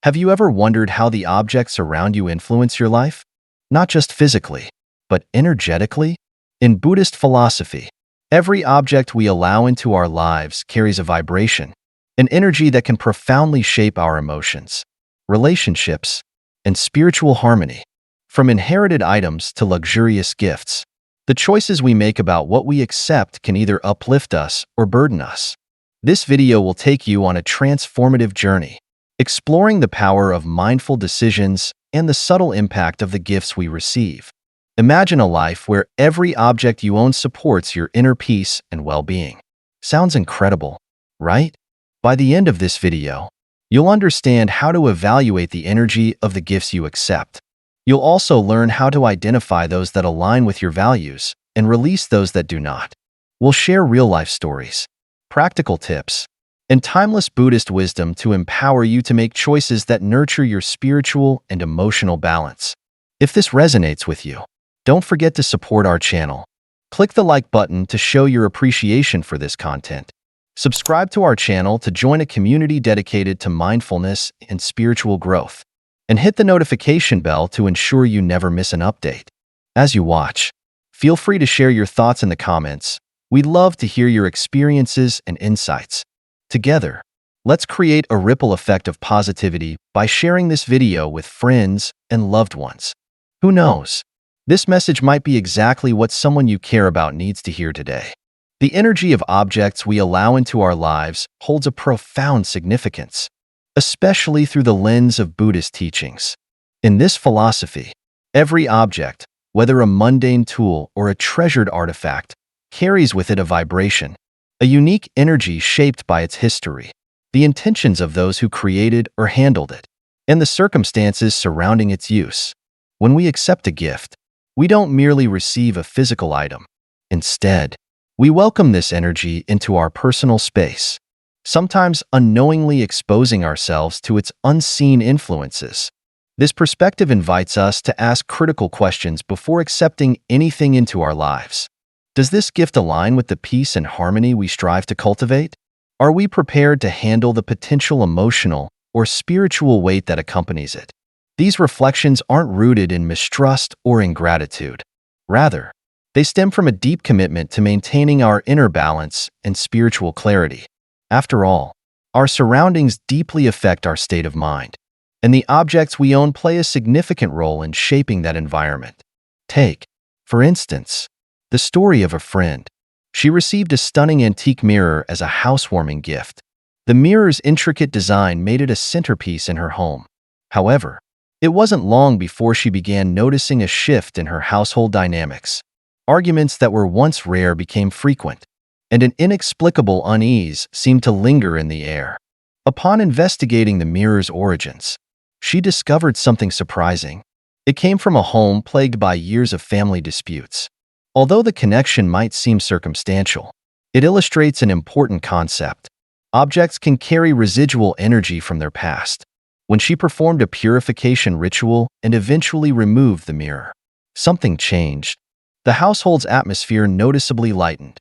Have you ever wondered how the objects around you influence your life? Not just physically, but energetically? In Buddhist philosophy, every object we allow into our lives carries a vibration, an energy that can profoundly shape our emotions, relationships, and spiritual harmony. From inherited items to luxurious gifts, the choices we make about what we accept can either uplift us or burden us. This video will take you on a transformative journey, exploring the power of mindful decisions and the subtle impact of the gifts we receive. Imagine a life where every object you own supports your inner peace and well-being. Sounds incredible, right? By the end of this video, you'll understand how to evaluate the energy of the gifts you accept. You'll also learn how to identify those that align with your values and release those that do not. We'll share real-life stories, practical tips, and timeless Buddhist wisdom to empower you to make choices that nurture your spiritual and emotional balance. If this resonates with you, don't forget to support our channel. Click the like button to show your appreciation for this content. Subscribe to our channel to join a community dedicated to mindfulness and spiritual growth. And hit the notification bell to ensure you never miss an update. As you watch, feel free to share your thoughts in the comments. We'd love to hear your experiences and insights. Together, let's create a ripple effect of positivity by sharing this video with friends and loved ones. Who knows? This message might be exactly what someone you care about needs to hear today. The energy of objects we allow into our lives holds a profound significance, especially through the lens of Buddhist teachings. In this philosophy, every object, whether a mundane tool or a treasured artifact, carries with it a vibration, a unique energy shaped by its history, the intentions of those who created or handled it, and the circumstances surrounding its use. When we accept a gift, we don't merely receive a physical item. Instead, we welcome this energy into our personal space, sometimes unknowingly exposing ourselves to its unseen influences. This perspective invites us to ask critical questions before accepting anything into our lives. Does this gift align with the peace and harmony we strive to cultivate? Are we prepared to handle the potential emotional or spiritual weight that accompanies it? These reflections aren't rooted in mistrust or ingratitude. Rather, they stem from a deep commitment to maintaining our inner balance and spiritual clarity. After all, our surroundings deeply affect our state of mind, and the objects we own play a significant role in shaping that environment. Take, for instance, the story of a friend. She received a stunning antique mirror as a housewarming gift. The mirror's intricate design made it a centerpiece in her home. However, it wasn't long before she began noticing a shift in her household dynamics. Arguments that were once rare became frequent, and an inexplicable unease seemed to linger in the air. Upon investigating the mirror's origins, she discovered something surprising. It came from a home plagued by years of family disputes. Although the connection might seem circumstantial, it illustrates an important concept. Objects can carry residual energy from their past. When she performed a purification ritual and eventually removed the mirror, something changed. The household's atmosphere noticeably lightened.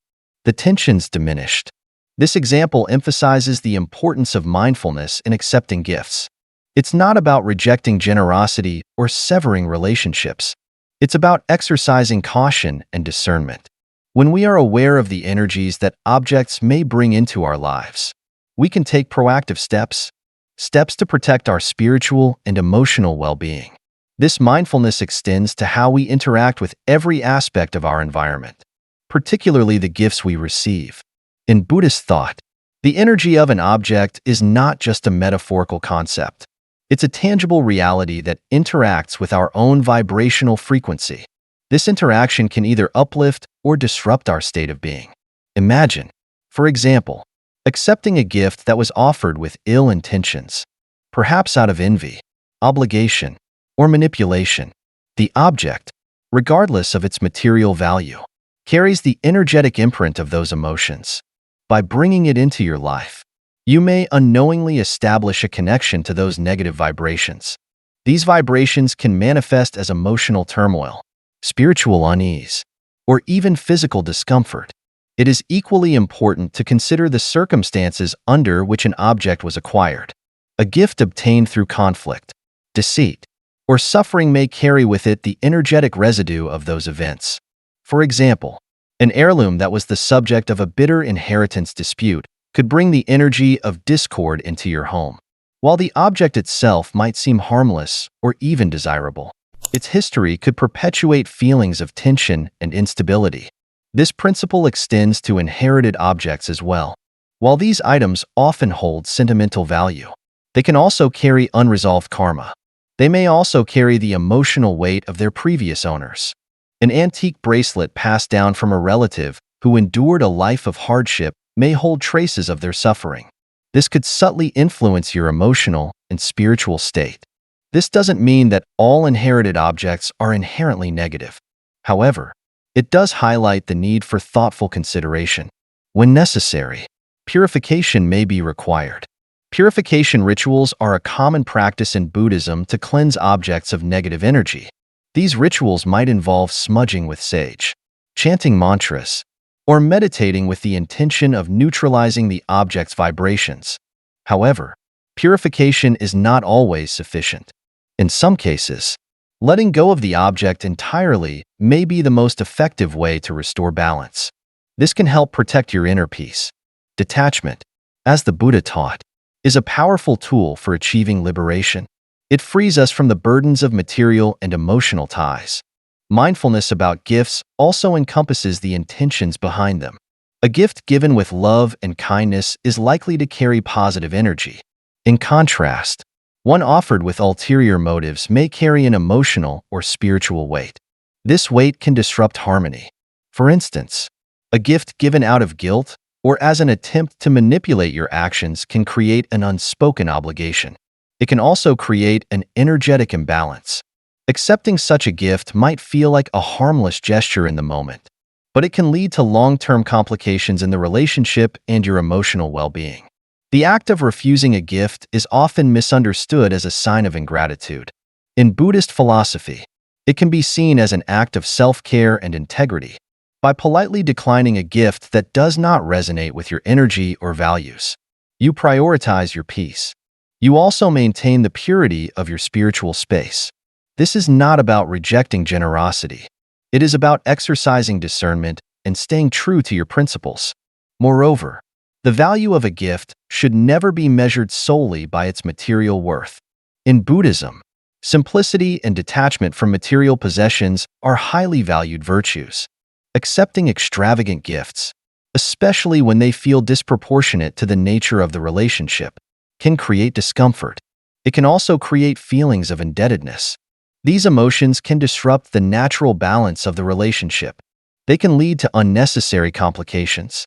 The tensions diminished. This example emphasizes the importance of mindfulness in accepting gifts. It's not about rejecting generosity or severing relationships. It's about exercising caution and discernment. When we are aware of the energies that objects may bring into our lives, we can take proactive steps to protect our spiritual and emotional well-being. This mindfulness extends to how we interact with every aspect of our environment, particularly the gifts we receive. In Buddhist thought, the energy of an object is not just a metaphorical concept. It's a tangible reality that interacts with our own vibrational frequency. This interaction can either uplift or disrupt our state of being. Imagine, for example, accepting a gift that was offered with ill intentions, perhaps out of envy, obligation, or manipulation. The object, regardless of its material value, carries the energetic imprint of those emotions. By bringing it into your life, you may unknowingly establish a connection to those negative vibrations. These vibrations can manifest as emotional turmoil, spiritual unease, or even physical discomfort. It is equally important to consider the circumstances under which an object was acquired. A gift obtained through conflict, deceit, or suffering may carry with it the energetic residue of those events. For example, an heirloom that was the subject of a bitter inheritance dispute could bring the energy of discord into your home. While the object itself might seem harmless or even desirable, its history could perpetuate feelings of tension and instability. This principle extends to inherited objects as well. While these items often hold sentimental value, they can also carry unresolved karma. They may also carry the emotional weight of their previous owners. An antique bracelet passed down from a relative who endured a life of hardship may hold traces of their suffering. This could subtly influence your emotional and spiritual state. This doesn't mean that all inherited objects are inherently negative. However, it does highlight the need for thoughtful consideration. When necessary, purification may be required. Purification rituals are a common practice in Buddhism to cleanse objects of negative energy. These rituals might involve smudging with sage, chanting mantras, or meditating with the intention of neutralizing the object's vibrations. However, purification is not always sufficient. In some cases, letting go of the object entirely may be the most effective way to restore balance. This can help protect your inner peace. Detachment, as the Buddha taught, is a powerful tool for achieving liberation. It frees us from the burdens of material and emotional ties. Mindfulness about gifts also encompasses the intentions behind them. A gift given with love and kindness is likely to carry positive energy. In contrast, one offered with ulterior motives may carry an emotional or spiritual weight. This weight can disrupt harmony. For instance, a gift given out of guilt or as an attempt to manipulate your actions can create an unspoken obligation. It can also create an energetic imbalance. Accepting such a gift might feel like a harmless gesture in the moment, but it can lead to long-term complications in the relationship and your emotional well-being. The act of refusing a gift is often misunderstood as a sign of ingratitude. In Buddhist philosophy, it can be seen as an act of self-care and integrity. By politely declining a gift that does not resonate with your energy or values, you prioritize your peace. You also maintain the purity of your spiritual space. This is not about rejecting generosity. It is about exercising discernment and staying true to your principles. Moreover, the value of a gift should never be measured solely by its material worth. In Buddhism, simplicity and detachment from material possessions are highly valued virtues. Accepting extravagant gifts, especially when they feel disproportionate to the nature of the relationship, can create discomfort. It can also create feelings of indebtedness. These emotions can disrupt the natural balance of the relationship. They can lead to unnecessary complications.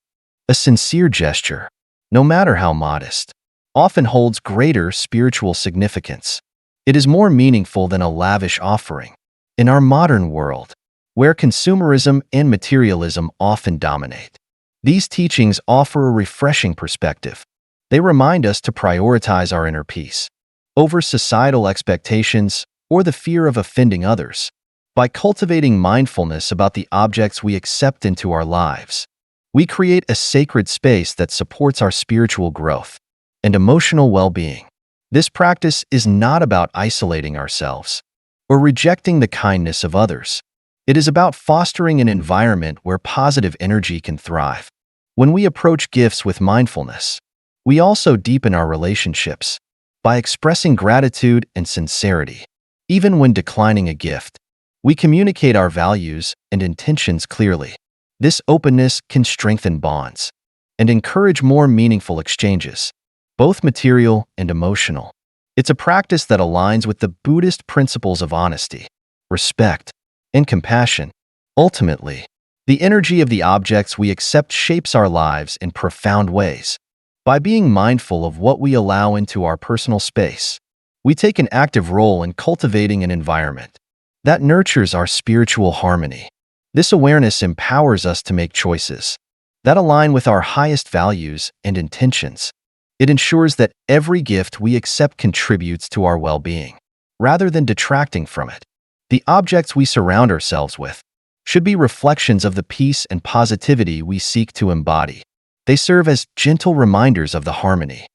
A sincere gesture, no matter how modest, often holds greater spiritual significance. It is more meaningful than a lavish offering. In our modern world, where consumerism and materialism often dominate, these teachings offer a refreshing perspective. They remind us to prioritize our inner peace over societal expectations or the fear of offending others. By cultivating mindfulness about the objects we accept into our lives, we create a sacred space that supports our spiritual growth and emotional well-being. This practice is not about isolating ourselves or rejecting the kindness of others. It is about fostering an environment where positive energy can thrive. When we approach gifts with mindfulness, we also deepen our relationships by expressing gratitude and sincerity. Even when declining a gift, we communicate our values and intentions clearly. This openness can strengthen bonds and encourage more meaningful exchanges, both material and emotional. It's a practice that aligns with the Buddhist principles of honesty, respect, and compassion. Ultimately, the energy of the objects we accept shapes our lives in profound ways. By being mindful of what we allow into our personal space, we take an active role in cultivating an environment that nurtures our spiritual harmony. This awareness empowers us to make choices that align with our highest values and intentions. It ensures that every gift we accept contributes to our well-being, rather than detracting from it. The objects we surround ourselves with should be reflections of the peace and positivity we seek to embody. They serve as gentle reminders of the harmony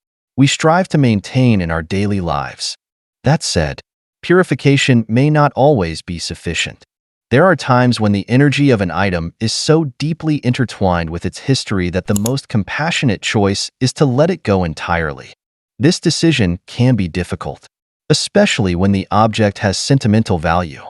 we strive to maintain in our daily lives. That said, purification may not always be sufficient. There are times when the energy of an item is so deeply intertwined with its history that the most compassionate choice is to let it go entirely. This decision can be difficult, especially when the object has sentimental value.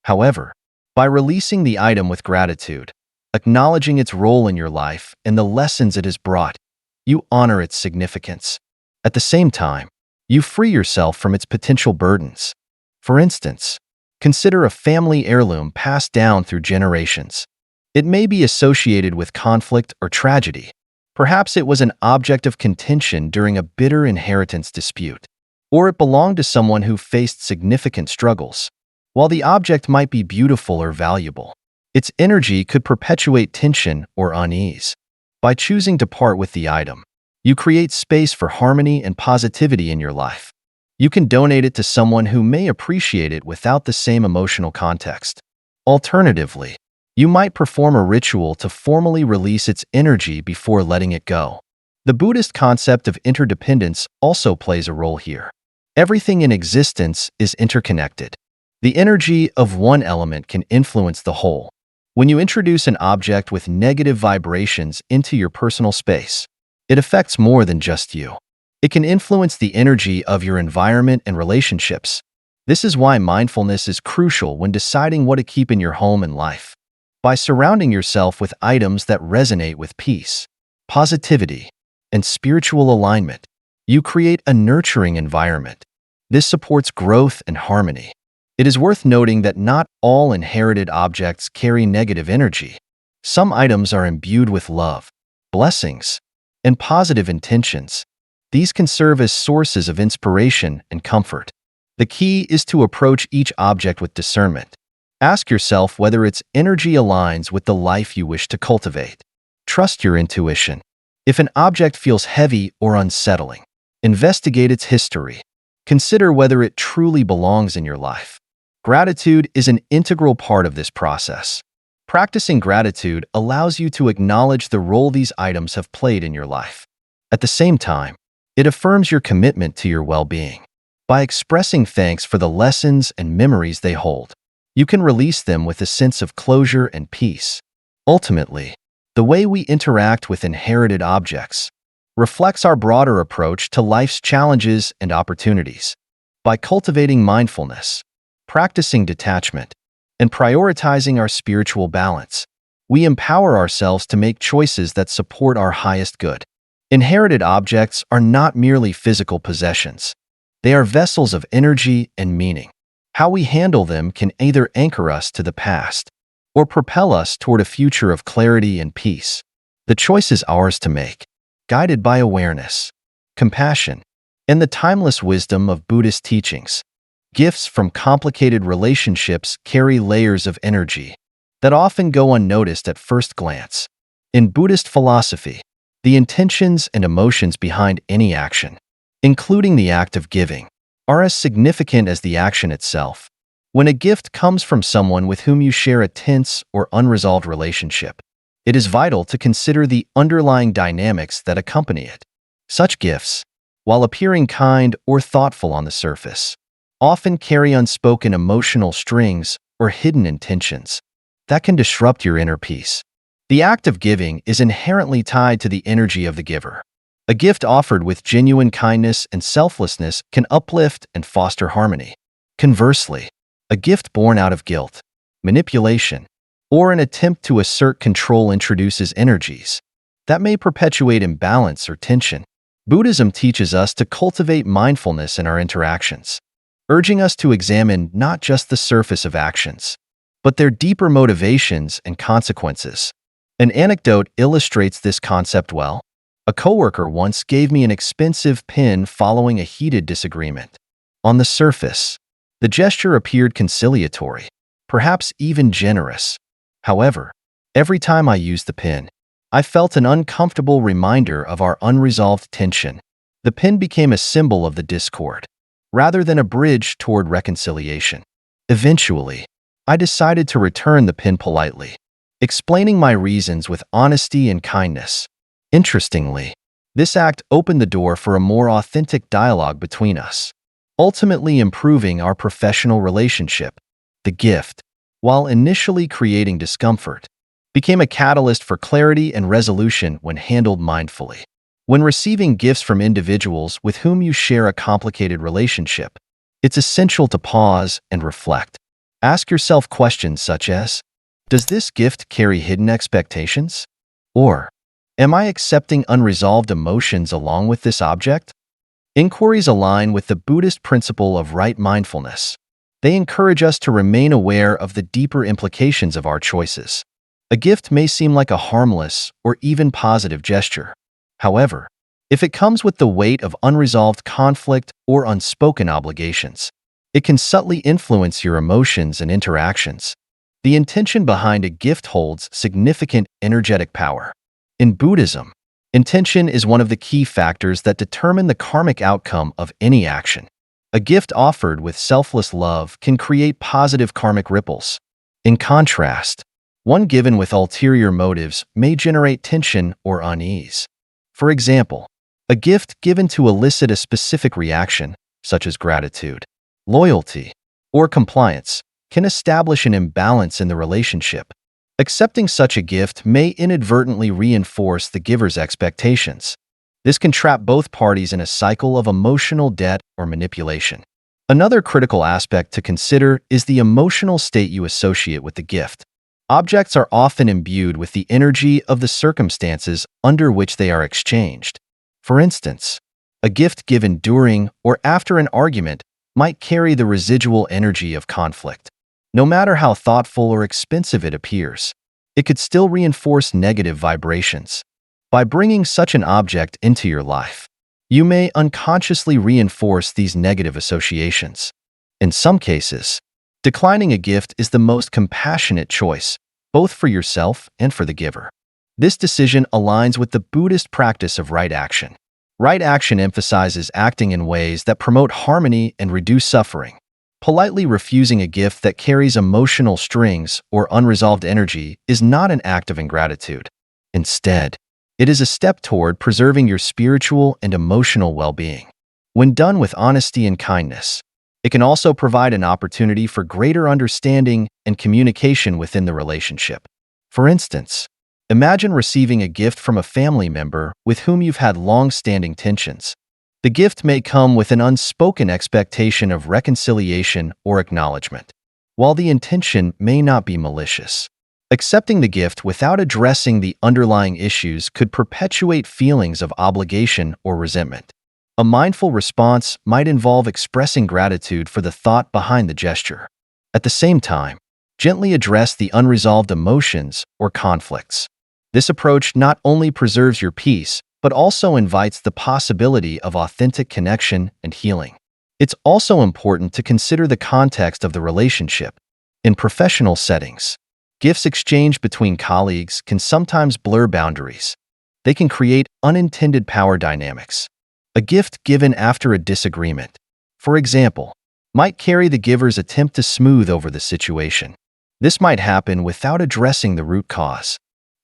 However, by releasing the item with gratitude, acknowledging its role in your life and the lessons it has brought, you honor its significance. At the same time, you free yourself from its potential burdens. For instance, consider a family heirloom passed down through generations. It may be associated with conflict or tragedy. Perhaps it was an object of contention during a bitter inheritance dispute, or it belonged to someone who faced significant struggles. While the object might be beautiful or valuable, its energy could perpetuate tension or unease. By choosing to part with the item, you create space for harmony and positivity in your life. You can donate it to someone who may appreciate it without the same emotional context. Alternatively, you might perform a ritual to formally release its energy before letting it go. The Buddhist concept of interdependence also plays a role here. Everything in existence is interconnected. The energy of one element can influence the whole. When you introduce an object with negative vibrations into your personal space, it affects more than just you. It can influence the energy of your environment and relationships. This is why mindfulness is crucial when deciding what to keep in your home and life. By surrounding yourself with items that resonate with peace, positivity, and spiritual alignment, you create a nurturing environment. This supports growth and harmony. It is worth noting that not all inherited objects carry negative energy. Some items are imbued with love, blessings, and positive intentions. These can serve as sources of inspiration and comfort. The key is to approach each object with discernment. Ask yourself whether its energy aligns with the life you wish to cultivate. Trust your intuition. If an object feels heavy or unsettling, investigate its history. Consider whether it truly belongs in your life. Gratitude is an integral part of this process. Practicing gratitude allows you to acknowledge the role these items have played in your life. At the same time, it affirms your commitment to your well-being. By expressing thanks for the lessons and memories they hold, you can release them with a sense of closure and peace. Ultimately, the way we interact with inherited objects reflects our broader approach to life's challenges and opportunities. By cultivating mindfulness, practicing detachment, and prioritizing our spiritual balance, we empower ourselves to make choices that support our highest good. Inherited objects are not merely physical possessions. They are vessels of energy and meaning. How we handle them can either anchor us to the past or propel us toward a future of clarity and peace. The choice is ours to make, guided by awareness, compassion, and the timeless wisdom of Buddhist teachings. Gifts from complicated relationships carry layers of energy that often go unnoticed at first glance. In Buddhist philosophy, the intentions and emotions behind any action, including the act of giving, are as significant as the action itself. When a gift comes from someone with whom you share a tense or unresolved relationship, it is vital to consider the underlying dynamics that accompany it. Such gifts, while appearing kind or thoughtful on the surface, often carry unspoken emotional strings or hidden intentions that can disrupt your inner peace. The act of giving is inherently tied to the energy of the giver. A gift offered with genuine kindness and selflessness can uplift and foster harmony. Conversely, a gift born out of guilt, manipulation, or an attempt to assert control introduces energies that may perpetuate imbalance or tension. Buddhism teaches us to cultivate mindfulness in our interactions, urging us to examine not just the surface of actions, but their deeper motivations and consequences. An anecdote illustrates this concept well. A coworker once gave me an expensive pin following a heated disagreement. On the surface, the gesture appeared conciliatory, perhaps even generous. However, every time I used the pin, I felt an uncomfortable reminder of our unresolved tension. The pin became a symbol of the discord, rather than a bridge toward reconciliation. Eventually, I decided to return the pin politely, explaining my reasons with honesty and kindness. Interestingly, This act opened the door for a more authentic dialogue between us, ultimately improving our professional relationship. The gift, while initially creating discomfort, became a catalyst for clarity and resolution when handled mindfully. When receiving gifts from individuals with whom you share a complicated relationship, it's essential to pause and reflect. Ask yourself questions such as, does this gift carry hidden expectations? Or, am I accepting unresolved emotions along with this object? Inquiries align with the Buddhist principle of right mindfulness. They encourage us to remain aware of the deeper implications of our choices. A gift may seem like a harmless or even positive gesture. However, if it comes with the weight of unresolved conflict or unspoken obligations, it can subtly influence your emotions and interactions. The intention behind a gift holds significant energetic power. In Buddhism, intention is one of the key factors that determine the karmic outcome of any action. A gift offered with selfless love can create positive karmic ripples. In contrast, one given with ulterior motives may generate tension or unease. For example, a gift given to elicit a specific reaction, such as gratitude, loyalty, or compliance, can establish an imbalance in the relationship. Accepting such a gift may inadvertently reinforce the giver's expectations. This can trap both parties in a cycle of emotional debt or manipulation. Another critical aspect to consider is the emotional state you associate with the gift. Objects are often imbued with the energy of the circumstances under which they are exchanged. For instance, a gift given during or after an argument might carry the residual energy of conflict. No matter how thoughtful or expensive it appears, it could still reinforce negative vibrations. By bringing such an object into your life, you may unconsciously reinforce these negative associations. In some cases, declining a gift is the most compassionate choice, both for yourself and for the giver. This decision aligns with the Buddhist practice of right action. Right action emphasizes acting in ways that promote harmony and reduce suffering. Politely refusing a gift that carries emotional strings or unresolved energy is not an act of ingratitude. Instead, it is a step toward preserving your spiritual and emotional well-being. When done with honesty and kindness, it can also provide an opportunity for greater understanding and communication within the relationship. For instance, imagine receiving a gift from a family member with whom you've had long-standing tensions. The gift may come with an unspoken expectation of reconciliation or acknowledgement, while the intention may not be malicious. Accepting the gift without addressing the underlying issues could perpetuate feelings of obligation or resentment. A mindful response might involve expressing gratitude for the thought behind the gesture. At the same time, gently address the unresolved emotions or conflicts. This approach not only preserves your peace, but also invites the possibility of authentic connection and healing. It's also important to consider the context of the relationship. In professional settings, gifts exchanged between colleagues can sometimes blur boundaries. They can create unintended power dynamics. A gift given after a disagreement, for example, might carry the giver's attempt to smooth over the situation. This might happen without addressing the root cause.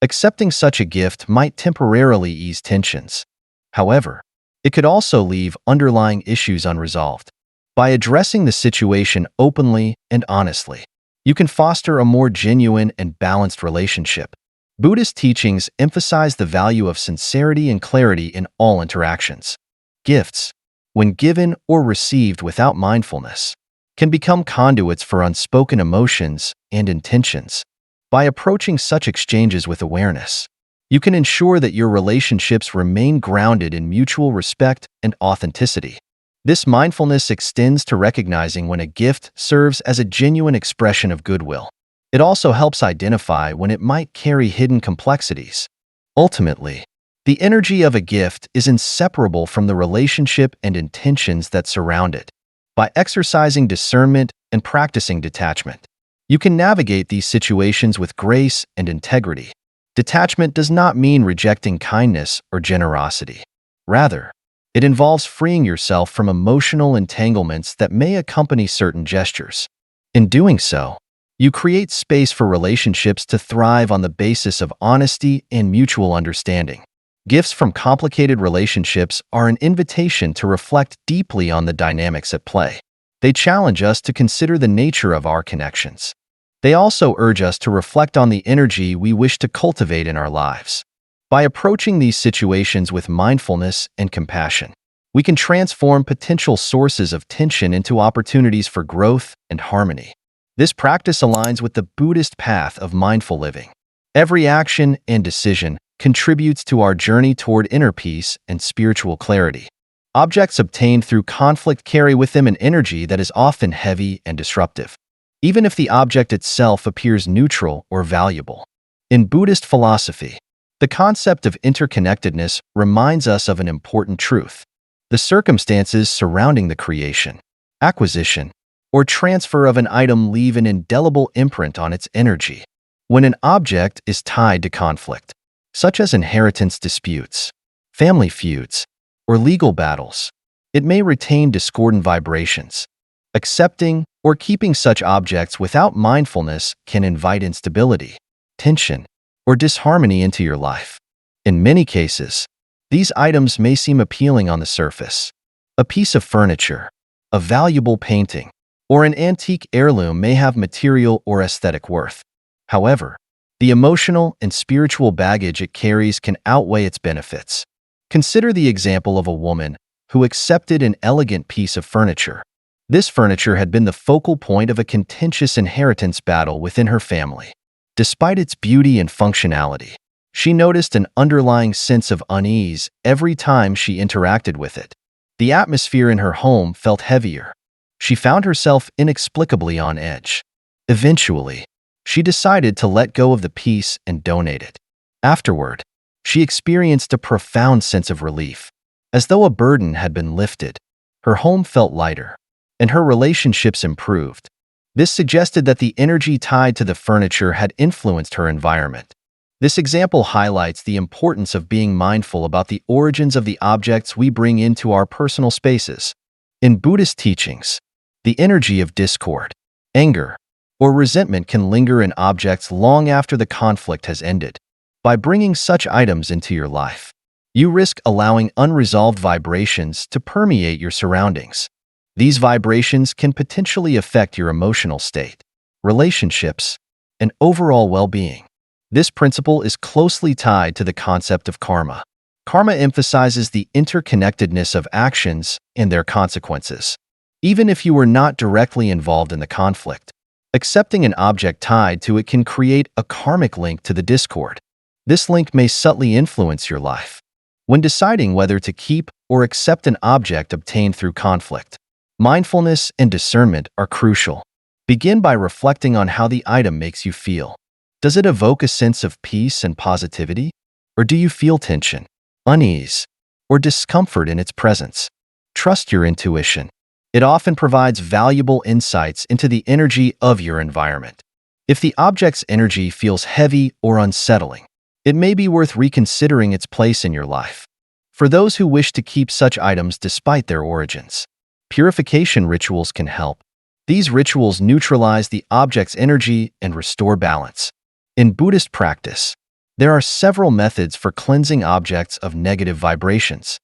Accepting such a gift might temporarily ease tensions. However, it could also leave underlying issues unresolved. By addressing the situation openly and honestly, you can foster a more genuine and balanced relationship. Buddhist teachings emphasize the value of sincerity and clarity in all interactions. Gifts, when given or received without mindfulness, can become conduits for unspoken emotions and intentions. By approaching such exchanges with awareness, you can ensure that your relationships remain grounded in mutual respect and authenticity. This mindfulness extends to recognizing when a gift serves as a genuine expression of goodwill. It also helps identify when it might carry hidden complexities. Ultimately, the energy of a gift is inseparable from the relationship and intentions that surround it. By exercising discernment and practicing detachment, you can navigate these situations with grace and integrity. Detachment does not mean rejecting kindness or generosity. Rather, it involves freeing yourself from emotional entanglements that may accompany certain gestures. In doing so, you create space for relationships to thrive on the basis of honesty and mutual understanding. Gifts from complicated relationships are an invitation to reflect deeply on the dynamics at play. They challenge us to consider the nature of our connections. They also urge us to reflect on the energy we wish to cultivate in our lives. By approaching these situations with mindfulness and compassion, we can transform potential sources of tension into opportunities for growth and harmony. This practice aligns with the Buddhist path of mindful living. Every action and decision contributes to our journey toward inner peace and spiritual clarity. Objects obtained through conflict carry with them an energy that is often heavy and disruptive, even if the object itself appears neutral or valuable. In Buddhist philosophy, the concept of interconnectedness reminds us of an important truth. The circumstances surrounding the creation, acquisition, or transfer of an item leave an indelible imprint on its energy. When an object is tied to conflict, such as inheritance disputes, family feuds, or legal battles, it may retain discordant vibrations. Accepting or keeping such objects without mindfulness can invite instability, tension, or disharmony into your life. In many cases, these items may seem appealing on the surface. A piece of furniture, a valuable painting, or an antique heirloom may have material or aesthetic worth. However, the emotional and spiritual baggage it carries can outweigh its benefits. Consider the example of a woman who accepted an elegant piece of furniture. This furniture had been the focal point of a contentious inheritance battle within her family. Despite its beauty and functionality, she noticed an underlying sense of unease every time she interacted with it. The atmosphere in her home felt heavier. She found herself inexplicably on edge. Eventually, she decided to let go of the piece and donate it. Afterward, she experienced a profound sense of relief. As though a burden had been lifted, her home felt lighter, and her relationships improved. This suggested that the energy tied to the furniture had influenced her environment. This example highlights the importance of being mindful about the origins of the objects we bring into our personal spaces. In Buddhist teachings, the energy of discord, anger, or resentment can linger in objects long after the conflict has ended. By bringing such items into your life, you risk allowing unresolved vibrations to permeate your surroundings. These vibrations can potentially affect your emotional state, relationships, and overall well-being. This principle is closely tied to the concept of karma. Karma emphasizes the interconnectedness of actions and their consequences. Even if you were not directly involved in the conflict, accepting an object tied to it can create a karmic link to the discord. This link may subtly influence your life. When deciding whether to keep or accept an object obtained through conflict, mindfulness and discernment are crucial. Begin by reflecting on how the item makes you feel. Does it evoke a sense of peace and positivity? Or do you feel tension, unease, or discomfort in its presence? Trust your intuition. It often provides valuable insights into the energy of your environment. If the object's energy feels heavy or unsettling, it may be worth reconsidering its place in your life. For those who wish to keep such items despite their origins, purification rituals can help. These rituals neutralize the object's energy and restore balance. In Buddhist practice, there are several methods for cleansing objects of negative vibrations.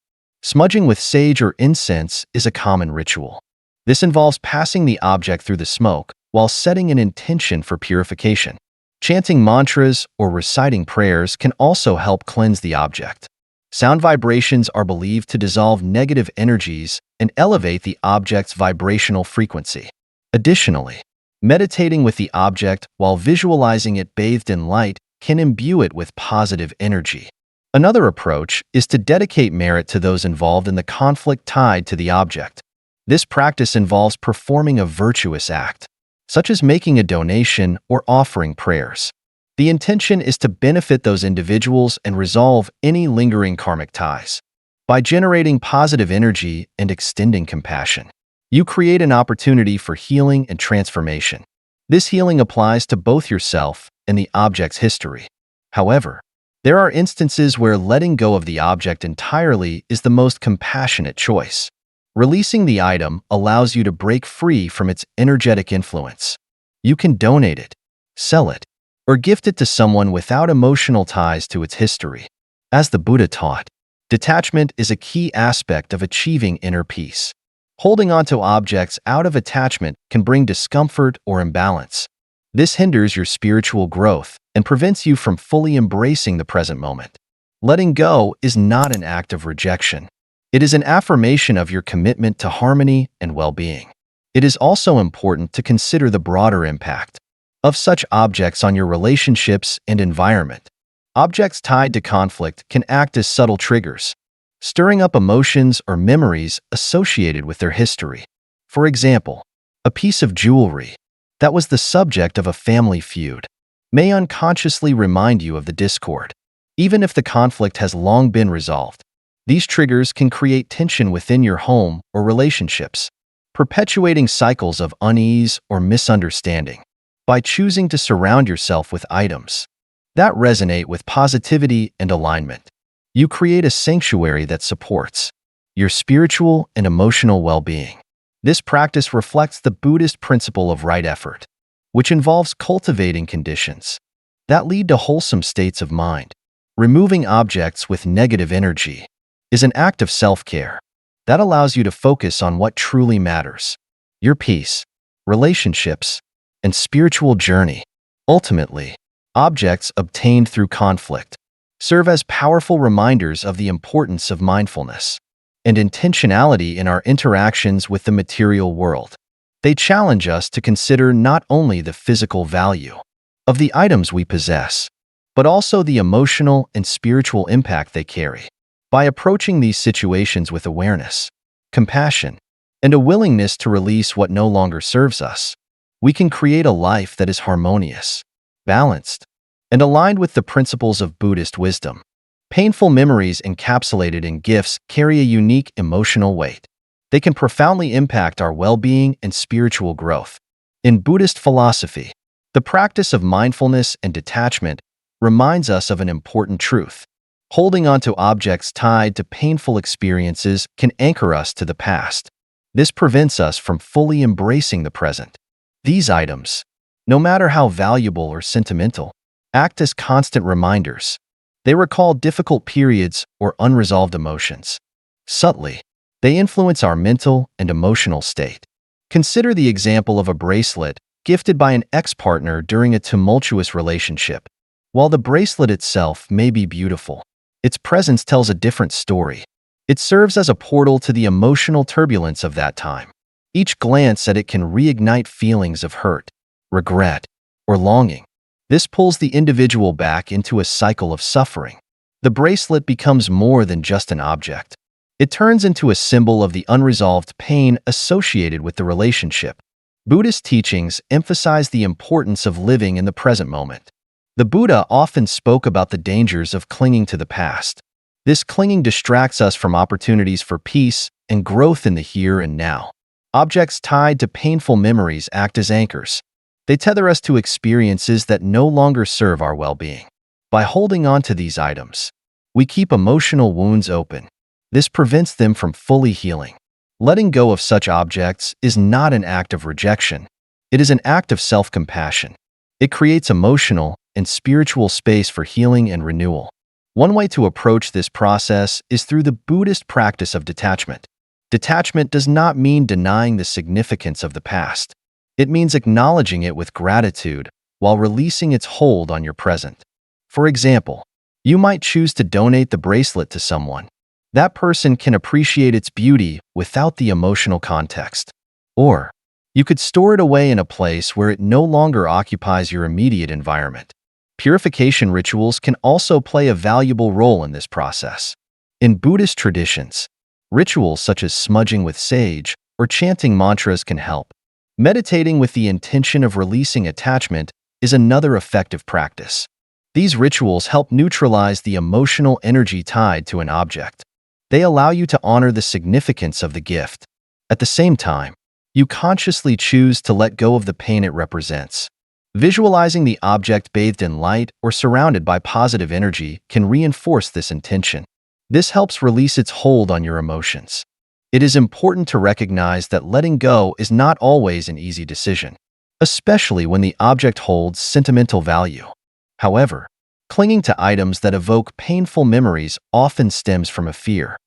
Smudging with sage or incense is a common ritual. This involves passing the object through the smoke while setting an intention for purification. Chanting mantras or reciting prayers can also help cleanse the object. Sound vibrations are believed to dissolve negative energies and elevate the object's vibrational frequency. Additionally, meditating with the object while visualizing it bathed in light can imbue it with positive energy. Another approach is to dedicate merit to those involved in the conflict tied to the object. This practice involves performing a virtuous act, such as making a donation or offering prayers. The intention is to benefit those individuals and resolve any lingering karmic ties. By generating positive energy and extending compassion, you create an opportunity for healing and transformation. This healing applies to both yourself and the object's history. However, there are instances where letting go of the object entirely is the most compassionate choice. Releasing the item allows you to break free from its energetic influence. You can donate it, sell it, or gift it to someone without emotional ties to its history. As the Buddha taught, detachment is a key aspect of achieving inner peace. Holding onto objects out of attachment can bring discomfort or imbalance. This hinders your spiritual growth and prevents you from fully embracing the present moment. Letting go is not an act of rejection. It is an affirmation of your commitment to harmony and well-being. It is also important to consider the broader impact of such objects on your relationships and environment. Objects tied to conflict can act as subtle triggers, stirring up emotions or memories associated with their history. For example, a piece of jewelry that was the subject of a family feud may unconsciously remind you of the discord, even if the conflict has long been resolved. These triggers can create tension within your home or relationships, perpetuating cycles of unease or misunderstanding. By choosing to surround yourself with items that resonate with positivity and alignment, you create a sanctuary that supports your spiritual and emotional well-being. This practice reflects the Buddhist principle of right effort, which involves cultivating conditions that lead to wholesome states of mind. Removing objects with negative energy is an act of self-care that allows you to focus on what truly matters: your peace, relationships, and spiritual journey. Ultimately, objects obtained through conflict serve as powerful reminders of the importance of mindfulness and intentionality in our interactions with the material world. They challenge us to consider not only the physical value of the items we possess, but also the emotional and spiritual impact they carry. By approaching these situations with awareness, compassion, and a willingness to release what no longer serves us, we can create a life that is harmonious, balanced, and aligned with the principles of Buddhist wisdom. Painful memories encapsulated in gifts carry a unique emotional weight. They can profoundly impact our well-being and spiritual growth. In Buddhist philosophy, the practice of mindfulness and detachment reminds us of an important truth. Holding onto objects tied to painful experiences can anchor us to the past. This prevents us from fully embracing the present. These items, no matter how valuable or sentimental, act as constant reminders. They recall difficult periods or unresolved emotions. Subtly, they influence our mental and emotional state. Consider the example of a bracelet gifted by an ex-partner during a tumultuous relationship. While the bracelet itself may be beautiful, its presence tells a different story. It serves as a portal to the emotional turbulence of that time. Each glance at it can reignite feelings of hurt, regret, or longing. This pulls the individual back into a cycle of suffering. The bracelet becomes more than just an object. It turns into a symbol of the unresolved pain associated with the relationship. Buddhist teachings emphasize the importance of living in the present moment. The Buddha often spoke about the dangers of clinging to the past. This clinging distracts us from opportunities for peace and growth in the here and now. Objects tied to painful memories act as anchors. They tether us to experiences that no longer serve our well-being. By holding on to these items, we keep emotional wounds open. This prevents them from fully healing. Letting go of such objects is not an act of rejection. It is an act of self-compassion. It creates emotional and spiritual space for healing and renewal. One way to approach this process is through the Buddhist practice of detachment. Detachment does not mean denying the significance of the past. It means acknowledging it with gratitude while releasing its hold on your present. For example, you might choose to donate the bracelet to someone. That person can appreciate its beauty without the emotional context. Or, you could store it away in a place where it no longer occupies your immediate environment. Purification rituals can also play a valuable role in this process. In Buddhist traditions, rituals such as smudging with sage or chanting mantras can help. Meditating with the intention of releasing attachment is another effective practice. These rituals help neutralize the emotional energy tied to an object. They allow you to honor the significance of the gift. At the same time, you consciously choose to let go of the pain it represents. Visualizing the object bathed in light or surrounded by positive energy can reinforce this intention. This helps release its hold on your emotions. It is important to recognize that letting go is not always an easy decision, especially when the object holds sentimental value. However, Clinging to items that evoke painful memories often stems from a fear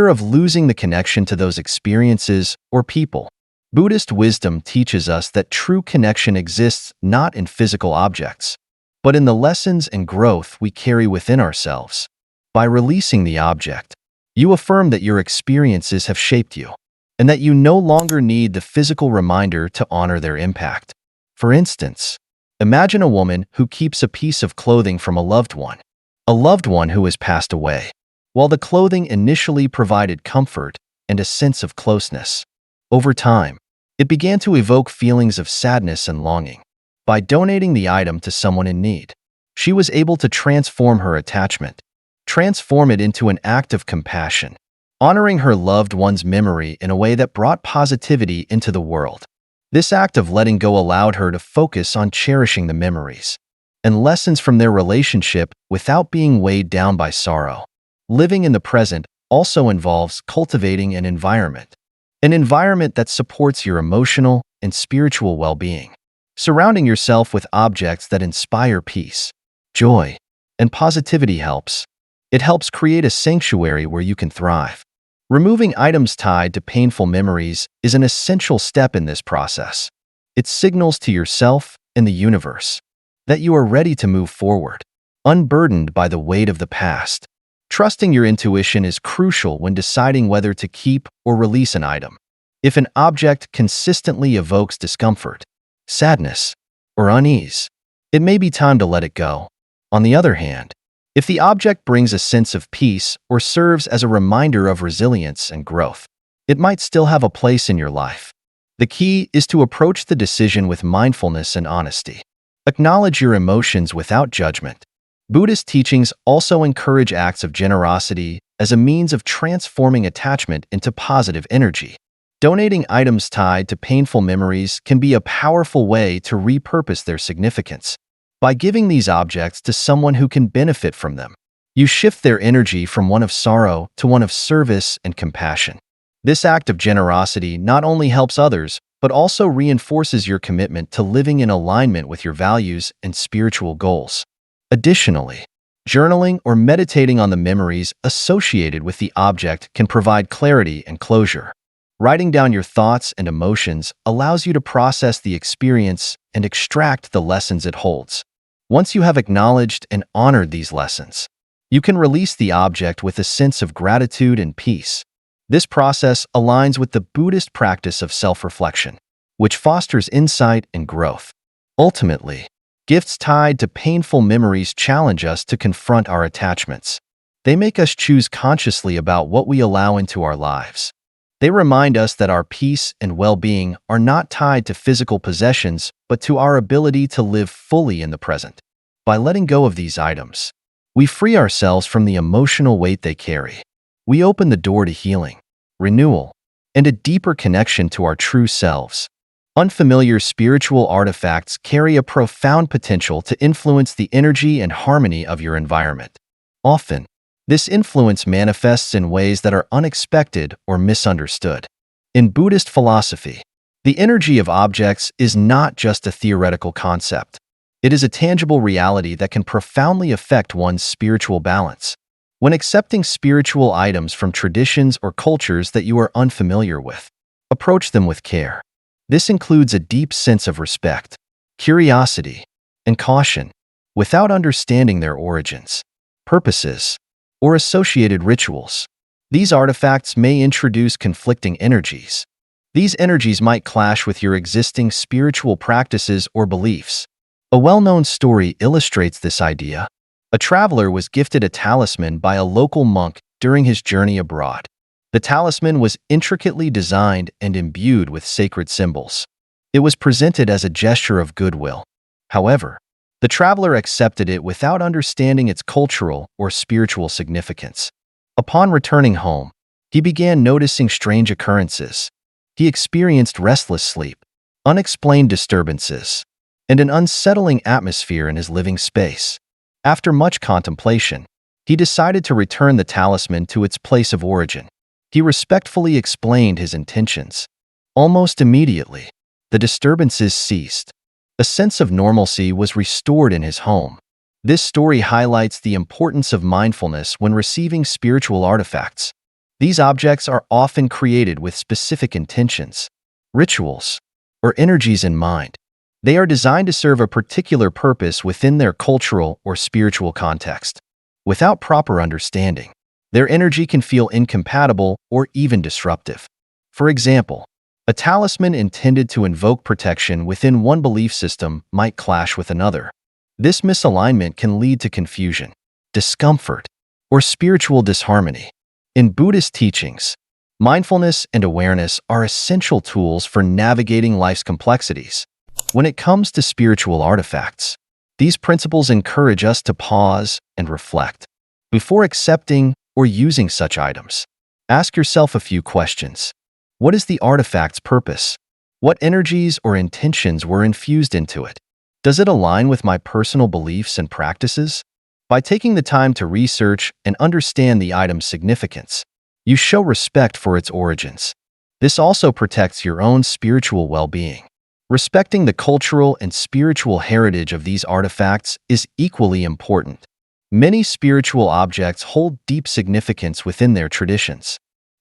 of losing the connection to those experiences or people. Buddhist wisdom teaches us that true connection exists not in physical objects, but in the lessons and growth we carry within ourselves. By releasing the object, you affirm that your experiences have shaped you, and that you no longer need the physical reminder to honor their impact. For instance, imagine a woman who keeps a piece of clothing from a loved one who has passed away. While the clothing initially provided comfort and a sense of closeness, over time, it began to evoke feelings of sadness and longing. By donating the item to someone in need, she was able to transform it into an act of compassion, honoring her loved one's memory in a way that brought positivity into the world. This act of letting go allowed her to focus on cherishing the memories and lessons from their relationship without being weighed down by sorrow. Living in the present also involves cultivating an environment that supports your emotional and spiritual well-being. Surrounding yourself with objects that inspire peace, joy, and positivity helps. It helps create a sanctuary where you can thrive. Removing items tied to painful memories is an essential step in this process. It signals to yourself and the universe that you are ready to move forward, unburdened by the weight of the past. Trusting your intuition is crucial when deciding whether to keep or release an item. If an object consistently evokes discomfort, sadness, or unease, it may be time to let it go. On the other hand, if the object brings a sense of peace or serves as a reminder of resilience and growth, it might still have a place in your life. The key is to approach the decision with mindfulness and honesty. Acknowledge your emotions without judgment. Buddhist teachings also encourage acts of generosity as a means of transforming attachment into positive energy. Donating items tied to painful memories can be a powerful way to repurpose their significance. By giving these objects to someone who can benefit from them, you shift their energy from one of sorrow to one of service and compassion. This act of generosity not only helps others, but also reinforces your commitment to living in alignment with your values and spiritual goals. Additionally, journaling or meditating on the memories associated with the object can provide clarity and closure. Writing down your thoughts and emotions allows you to process the experience and extract the lessons it holds. Once you have acknowledged and honored these lessons, you can release the object with a sense of gratitude and peace. This process aligns with the Buddhist practice of self-reflection, which fosters insight and growth. Ultimately, gifts tied to painful memories challenge us to confront our attachments. They make us choose consciously about what we allow into our lives. They remind us that our peace and well-being are not tied to physical possessions, but to our ability to live fully in the present. By letting go of these items, we free ourselves from the emotional weight they carry. We open the door to healing, renewal, and a deeper connection to our true selves. Unfamiliar spiritual artifacts carry a profound potential to influence the energy and harmony of your environment. Often, this influence manifests in ways that are unexpected or misunderstood. In Buddhist philosophy, the energy of objects is not just a theoretical concept. It is a tangible reality that can profoundly affect one's spiritual balance. When accepting spiritual items from traditions or cultures that you are unfamiliar with, approach them with care. This includes a deep sense of respect, curiosity, and caution. Without understanding their origins, purposes, or associated rituals, these artifacts may introduce conflicting energies. These energies might clash with your existing spiritual practices or beliefs. A well-known story illustrates this idea. A traveler was gifted a talisman by a local monk during his journey abroad. The talisman was intricately designed and imbued with sacred symbols. It was presented as a gesture of goodwill. However, the traveler accepted it without understanding its cultural or spiritual significance. Upon returning home, he began noticing strange occurrences. He experienced restless sleep, unexplained disturbances, and an unsettling atmosphere in his living space. After much contemplation, he decided to return the talisman to its place of origin. He respectfully explained his intentions. Almost immediately, the disturbances ceased. A sense of normalcy was restored in his home. This story highlights the importance of mindfulness when receiving spiritual artifacts. These objects are often created with specific intentions, rituals, or energies in mind. They are designed to serve a particular purpose within their cultural or spiritual context. Without proper understanding, their energy can feel incompatible or even disruptive. For example, a talisman intended to invoke protection within one belief system might clash with another. This misalignment can lead to confusion, discomfort, or spiritual disharmony. In Buddhist teachings, mindfulness and awareness are essential tools for navigating life's complexities. When it comes to spiritual artifacts, these principles encourage us to pause and reflect. Before accepting or using such items, ask yourself a few questions. What is the artifact's purpose? What energies or intentions were infused into it? Does it align with my personal beliefs and practices? By taking the time to research and understand the item's significance, you show respect for its origins. This also protects your own spiritual well-being. Respecting the cultural and spiritual heritage of these artifacts is equally important. Many spiritual objects hold deep significance within their traditions.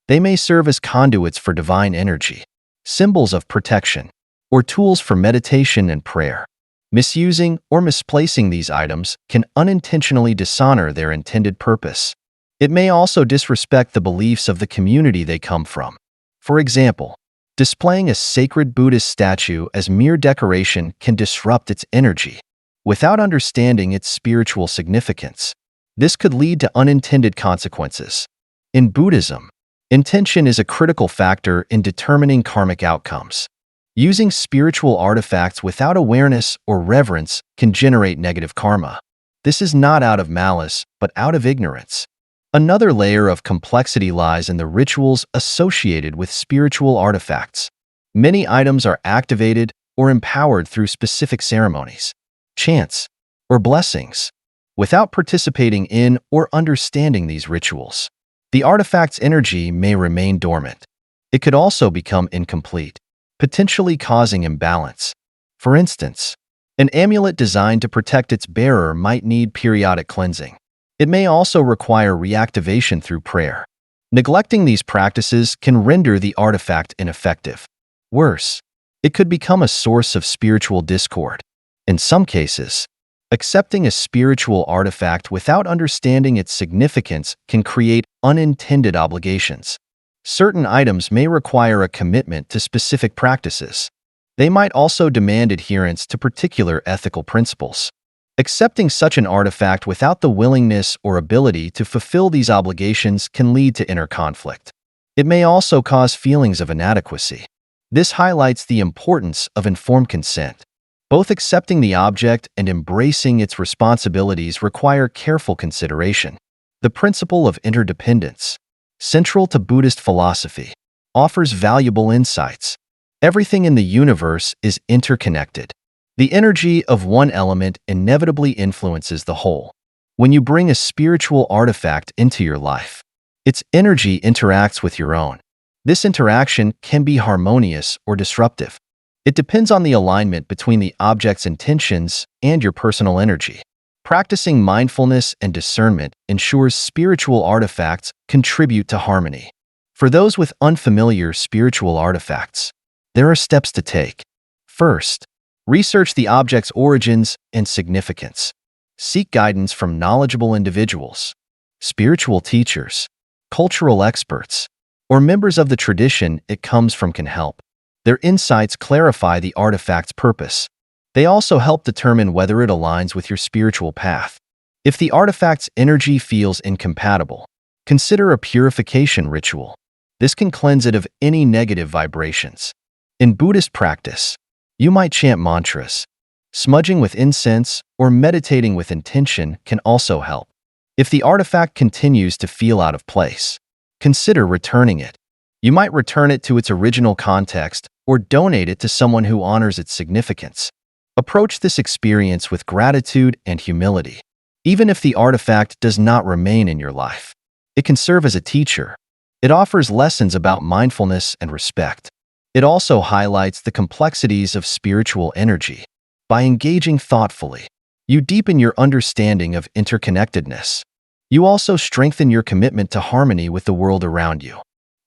They may serve as conduits for divine energy, symbols of protection, or tools for meditation and prayer. Misusing or misplacing these items can unintentionally dishonor their intended purpose. It may also disrespect the beliefs of the community they come from. For example, displaying a sacred Buddhist statue as mere decoration can disrupt its energy without understanding its spiritual significance. This could lead to unintended consequences. In Buddhism, intention is a critical factor in determining karmic outcomes. Using spiritual artifacts without awareness or reverence can generate negative karma. This is not out of malice, but out of ignorance. Another layer of complexity lies in the rituals associated with spiritual artifacts. Many items are activated or empowered through specific ceremonies, chants, or blessings. Without participating in or understanding these rituals, the artifact's energy may remain dormant. It could also become incomplete, potentially causing imbalance. For instance, an amulet designed to protect its bearer might need periodic cleansing. It may also require reactivation through prayer. Neglecting these practices can render the artifact ineffective. Worse, it could become a source of spiritual discord. In some cases, accepting a spiritual artifact without understanding its significance can create unintended obligations. Certain items may require a commitment to specific practices. They might also demand adherence to particular ethical principles. Accepting such an artifact without the willingness or ability to fulfill these obligations can lead to inner conflict. It may also cause feelings of inadequacy. This highlights the importance of informed consent. Both accepting the object and embracing its responsibilities require careful consideration. The principle of interdependence, central to Buddhist philosophy, offers valuable insights. Everything in the universe is interconnected. The energy of one element inevitably influences the whole. When you bring a spiritual artifact into your life, its energy interacts with your own. This interaction can be harmonious or disruptive. It depends on the alignment between the object's intentions and your personal energy. Practicing mindfulness and discernment ensures spiritual artifacts contribute to harmony. For those with unfamiliar spiritual artifacts, there are steps to take. First, research the object's origins and significance. Seek guidance from knowledgeable individuals, spiritual teachers, cultural experts, or members of the tradition it comes from can help. Their insights clarify the artifact's purpose. They also help determine whether it aligns with your spiritual path. If the artifact's energy feels incompatible, consider a purification ritual. This can cleanse it of any negative vibrations. In Buddhist practice, you might chant mantras. Smudging with incense or meditating with intention can also help. If the artifact continues to feel out of place, consider returning it. You might return it to its original context or donate it to someone who honors its significance. Approach this experience with gratitude and humility. Even if the artifact does not remain in your life, it can serve as a teacher. It offers lessons about mindfulness and respect. It also highlights the complexities of spiritual energy. By engaging thoughtfully, You deepen your understanding of interconnectedness. You also strengthen your commitment to harmony with the world around you.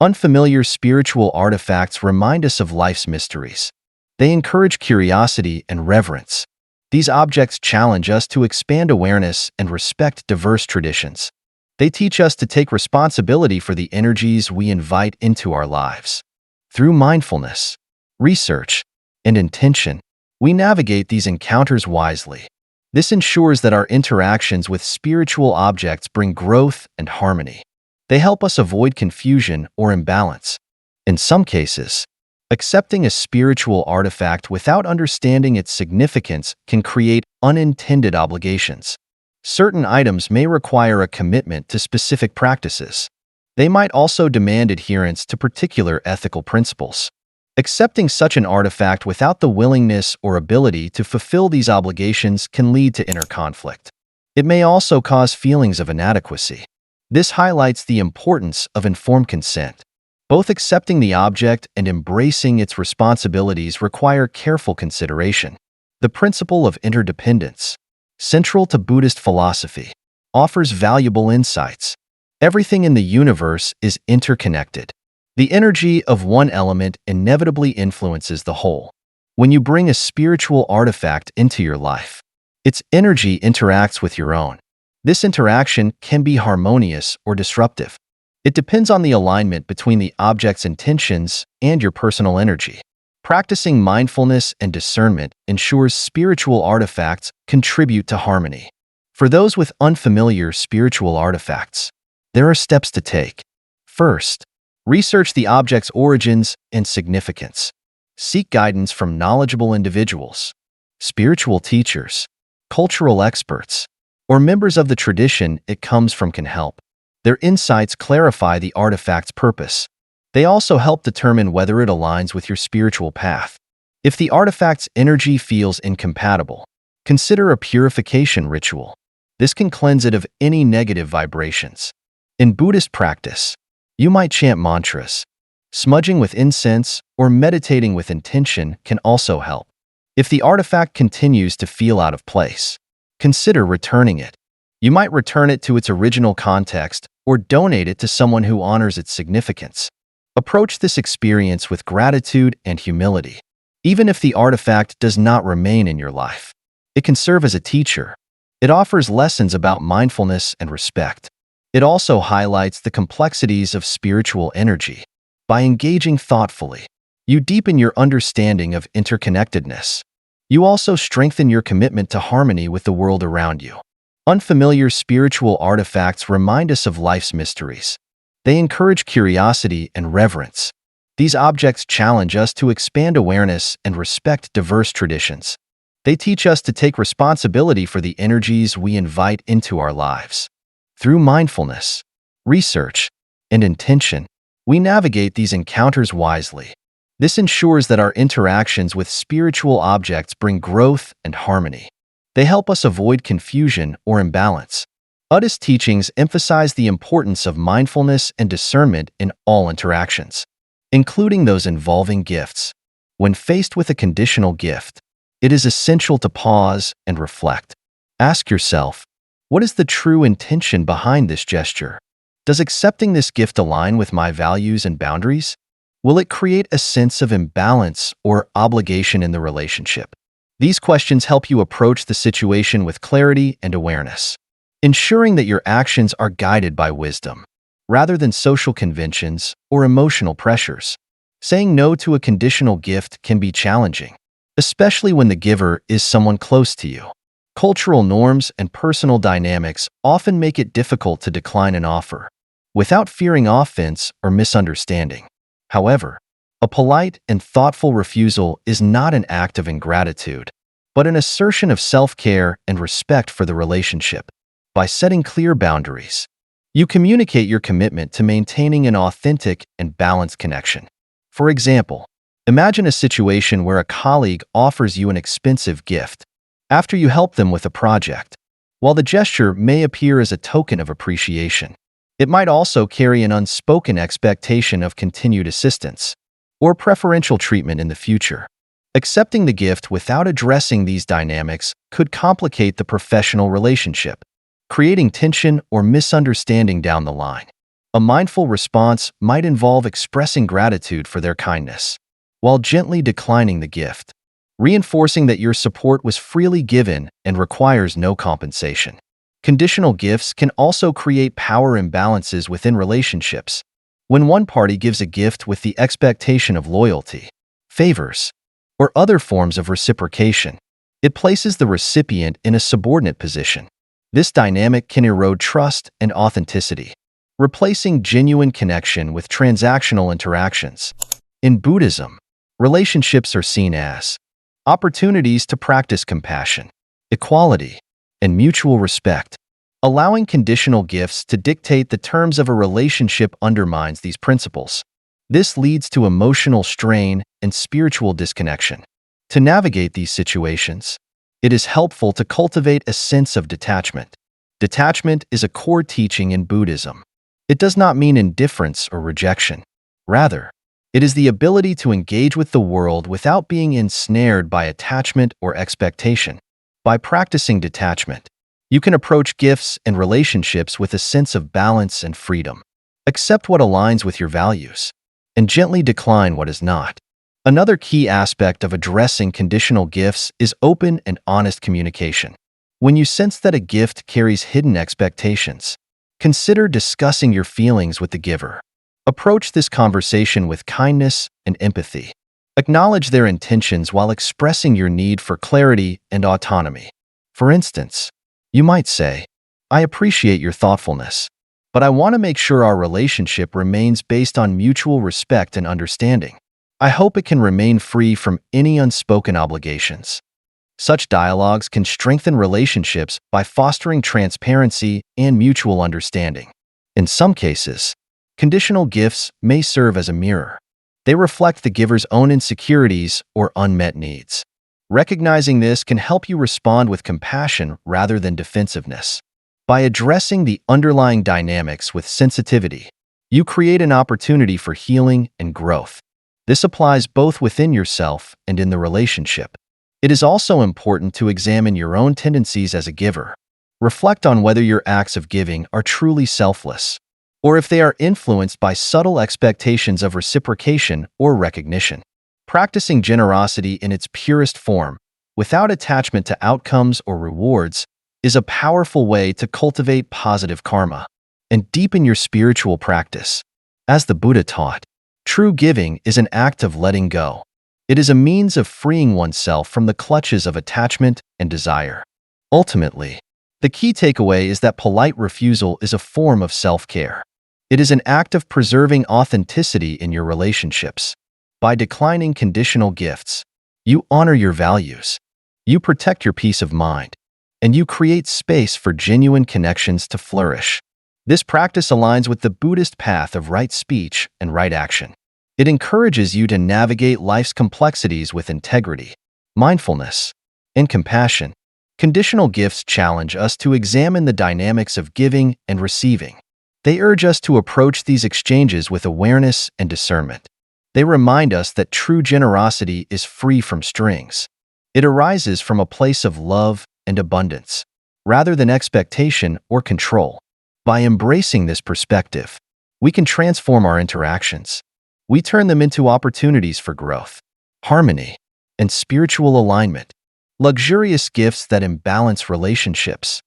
Unfamiliar spiritual artifacts remind us of life's mysteries. They encourage curiosity and reverence. These objects challenge us to expand awareness and respect diverse traditions. They teach us to take responsibility for the energies we invite into our lives. Through mindfulness, research, and intention, we navigate these encounters wisely. This ensures that our interactions with spiritual objects bring growth and harmony. They help us avoid confusion or imbalance. In some cases, accepting a spiritual artifact without understanding its significance can create unintended obligations. Certain items may require a commitment to specific practices. They might also demand adherence to particular ethical principles. Accepting such an artifact without the willingness or ability to fulfill these obligations can lead to inner conflict. It may also cause feelings of inadequacy. This highlights the importance of informed consent. Both accepting the object and embracing its responsibilities require careful consideration. The principle of interdependence, central to Buddhist philosophy, offers valuable insights. Everything in the universe is interconnected. The energy of one element inevitably influences the whole. When you bring a spiritual artifact into your life, its energy interacts with your own. This interaction can be harmonious or disruptive. It depends on the alignment between the object's intentions and your personal energy. Practicing mindfulness and discernment ensures spiritual artifacts contribute to harmony. For those with unfamiliar spiritual artifacts, there are steps to take. First, research the object's origins and significance. Seek guidance from knowledgeable individuals, spiritual teachers, cultural experts, or members of the tradition it comes from can help. Their insights clarify the artifact's purpose. They also help determine whether it aligns with your spiritual path. If the artifact's energy feels incompatible, consider a purification ritual. This can cleanse it of any negative vibrations. In Buddhist practice, you might chant mantras. Smudging with incense or meditating with intention can also help. If the artifact continues to feel out of place, consider returning it. You might return it to its original context or donate it to someone who honors its significance. Approach this experience with gratitude and humility. Even if the artifact does not remain in your life, it can serve as a teacher. It offers lessons about mindfulness and respect. It also highlights the complexities of spiritual energy. By engaging thoughtfully, you deepen your understanding of interconnectedness. You also strengthen your commitment to harmony with the world around you. Unfamiliar spiritual artifacts remind us of life's mysteries. They encourage curiosity and reverence. These objects challenge us to expand awareness and respect diverse traditions. They teach us to take responsibility for the energies we invite into our lives. Through mindfulness, research, and intention, we navigate these encounters wisely. This ensures that our interactions with spiritual objects bring growth and harmony. They help us avoid confusion or imbalance. Buddhist teachings emphasize the importance of mindfulness and discernment in all interactions, including those involving gifts. When faced with a conditional gift, it is essential to pause and reflect. Ask yourself, what is the true intention behind this gesture? Does accepting this gift align with my values and boundaries? Will it create a sense of imbalance or obligation in the relationship? These questions help you approach the situation with clarity and awareness, ensuring that your actions are guided by wisdom, rather than social conventions or emotional pressures. Saying no to a conditional gift can be challenging, especially when the giver is someone close to you. Cultural norms and personal dynamics often make it difficult to decline an offer, without fearing offense or misunderstanding. However, a polite and thoughtful refusal is not an act of ingratitude, but an assertion of self-care and respect for the relationship. By setting clear boundaries, you communicate your commitment to maintaining an authentic and balanced connection. For example, imagine a situation where a colleague offers you an expensive gift after you help them with a project. While the gesture may appear as a token of appreciation, it might also carry an unspoken expectation of continued assistance or preferential treatment in the future. Accepting the gift without addressing these dynamics could complicate the professional relationship, creating tension or misunderstanding down the line. A mindful response might involve expressing gratitude for their kindness, while gently declining the gift, reinforcing that your support was freely given and requires no compensation. Conditional gifts can also create power imbalances within relationships. When one party gives a gift with the expectation of loyalty, favors, or other forms of reciprocation, it places the recipient in a subordinate position. This dynamic can erode trust and authenticity, replacing genuine connection with transactional interactions. In Buddhism, relationships are seen as opportunities to practice compassion, equality, and mutual respect. Allowing conditional gifts to dictate the terms of a relationship undermines these principles. This leads to emotional strain and spiritual disconnection. To navigate these situations, it is helpful to cultivate a sense of detachment. Detachment is a core teaching in Buddhism. It does not mean indifference or rejection. Rather, it is the ability to engage with the world without being ensnared by attachment or expectation. By practicing detachment, you can approach gifts and relationships with a sense of balance and freedom. Accept what aligns with your values, and gently decline what is not. Another key aspect of addressing conditional gifts is open and honest communication. When you sense that a gift carries hidden expectations, consider discussing your feelings with the giver. Approach this conversation with kindness and empathy. Acknowledge their intentions while expressing your need for clarity and autonomy. For instance, you might say, "I appreciate your thoughtfulness, but I want to make sure our relationship remains based on mutual respect and understanding. I hope it can remain free from any unspoken obligations." Such dialogues can strengthen relationships by fostering transparency and mutual understanding. In some cases, conditional gifts may serve as a mirror. They reflect the giver's own insecurities or unmet needs. Recognizing this can help you respond with compassion rather than defensiveness. By addressing the underlying dynamics with sensitivity, you create an opportunity for healing and growth. This applies both within yourself and in the relationship. It is also important to examine your own tendencies as a giver. Reflect on whether your acts of giving are truly selfless, or if they are influenced by subtle expectations of reciprocation or recognition. Practicing generosity in its purest form, without attachment to outcomes or rewards, is a powerful way to cultivate positive karma and deepen your spiritual practice. As the Buddha taught, true giving is an act of letting go. It is a means of freeing oneself from the clutches of attachment and desire. Ultimately, the key takeaway is that polite refusal is a form of self-care. It is an act of preserving authenticity in your relationships. By declining conditional gifts, you honor your values, you protect your peace of mind, and you create space for genuine connections to flourish. This practice aligns with the Buddhist path of right speech and right action. It encourages you to navigate life's complexities with integrity, mindfulness, and compassion. Conditional gifts challenge us to examine the dynamics of giving and receiving. They urge us to approach these exchanges with awareness and discernment. They remind us that true generosity is free from strings. It arises from a place of love and abundance, rather than expectation or control. By embracing this perspective, we can transform our interactions. We turn them into opportunities for growth, harmony, and spiritual alignment. Luxurious gifts that imbalance relationships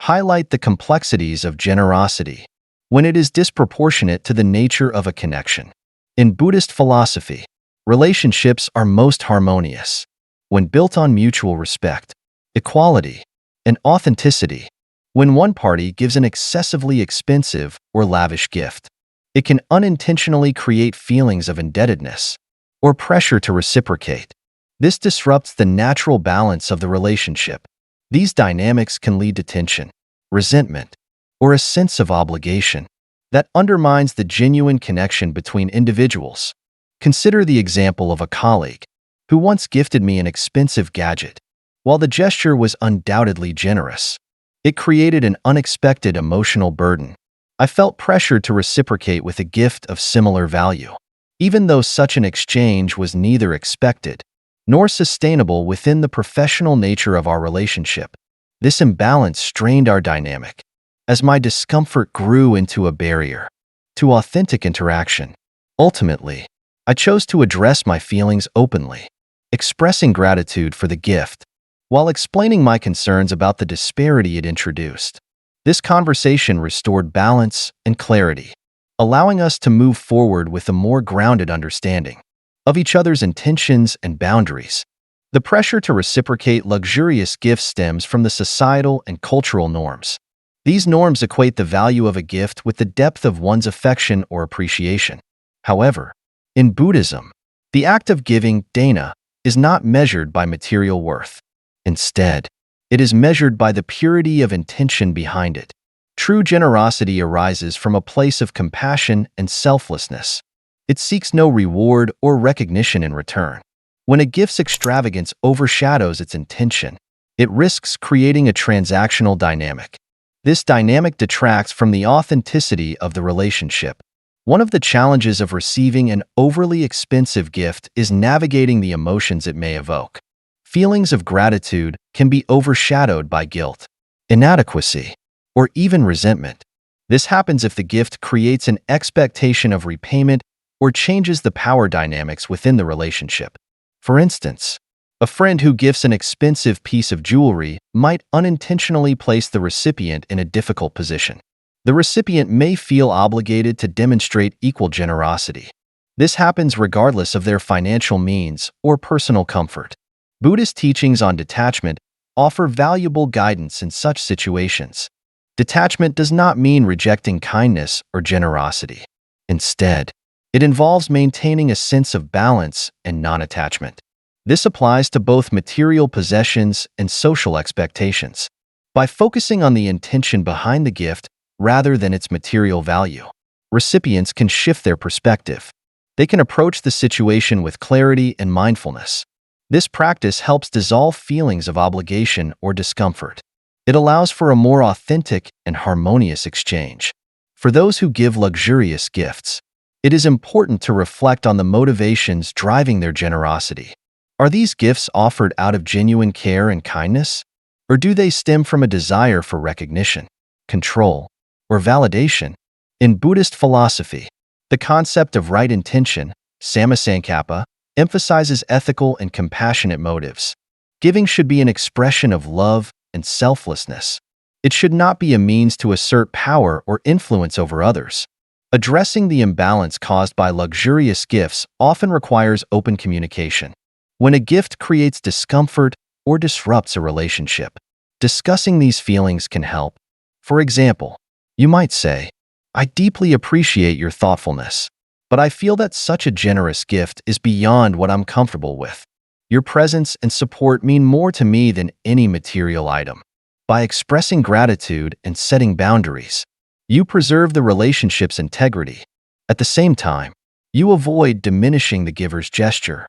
highlight the complexities of generosity when it is disproportionate to the nature of a connection. In Buddhist philosophy, relationships are most harmonious when built on mutual respect, equality, and authenticity. When one party gives an excessively expensive or lavish gift, it can unintentionally create feelings of indebtedness or pressure to reciprocate. This disrupts the natural balance of the relationship. These dynamics can lead to tension, resentment, or a sense of obligation that undermines the genuine connection between individuals. Consider the example of a colleague who once gifted me an expensive gadget. While the gesture was undoubtedly generous, it created an unexpected emotional burden. I felt pressured to reciprocate with a gift of similar value. Even though such an exchange was neither expected nor sustainable within the professional nature of our relationship. This imbalance strained our dynamic, as my discomfort grew into a barrier to authentic interaction. Ultimately, I chose to address my feelings openly, expressing gratitude for the gift, while explaining my concerns about the disparity it introduced. This conversation restored balance and clarity, allowing us to move forward with a more grounded understanding of each other's intentions and boundaries. The pressure to reciprocate luxurious gifts stems from the societal and cultural norms. These norms equate the value of a gift with the depth of one's affection or appreciation. However, in Buddhism, the act of giving, dana, is not measured by material worth. Instead, it is measured by the purity of intention behind it. True generosity arises from a place of compassion and selflessness. It seeks no reward or recognition in return. When a gift's extravagance overshadows its intention, it risks creating a transactional dynamic. This dynamic detracts from the authenticity of the relationship. One of the challenges of receiving an overly expensive gift is navigating the emotions it may evoke. Feelings of gratitude can be overshadowed by guilt, inadequacy, or even resentment. This happens if the gift creates an expectation of repayment or changes the power dynamics within the relationship. For instance, a friend who gifts an expensive piece of jewelry might unintentionally place the recipient in a difficult position. The recipient may feel obligated to demonstrate equal generosity. This happens regardless of their financial means or personal comfort. Buddhist teachings on detachment offer valuable guidance in such situations. Detachment does not mean rejecting kindness or generosity. Instead, it involves maintaining a sense of balance and non-attachment. This applies to both material possessions and social expectations. By focusing on the intention behind the gift rather than its material value, recipients can shift their perspective. They can approach the situation with clarity and mindfulness. This practice helps dissolve feelings of obligation or discomfort. It allows for a more authentic and harmonious exchange. For those who give luxurious gifts, it is important to reflect on the motivations driving their generosity. Are these gifts offered out of genuine care and kindness? Or do they stem from a desire for recognition, control, or validation? In Buddhist philosophy, the concept of right intention, sammasankappa, emphasizes ethical and compassionate motives. Giving should be an expression of love and selflessness. It should not be a means to assert power or influence over others. Addressing the imbalance caused by luxurious gifts often requires open communication. When a gift creates discomfort or disrupts a relationship, discussing these feelings can help. For example, you might say, "I deeply appreciate your thoughtfulness, but I feel that such a generous gift is beyond what I'm comfortable with. Your presence and support mean more to me than any material item." By expressing gratitude and setting boundaries, you preserve the relationship's integrity. At the same time, you avoid diminishing the giver's gesture.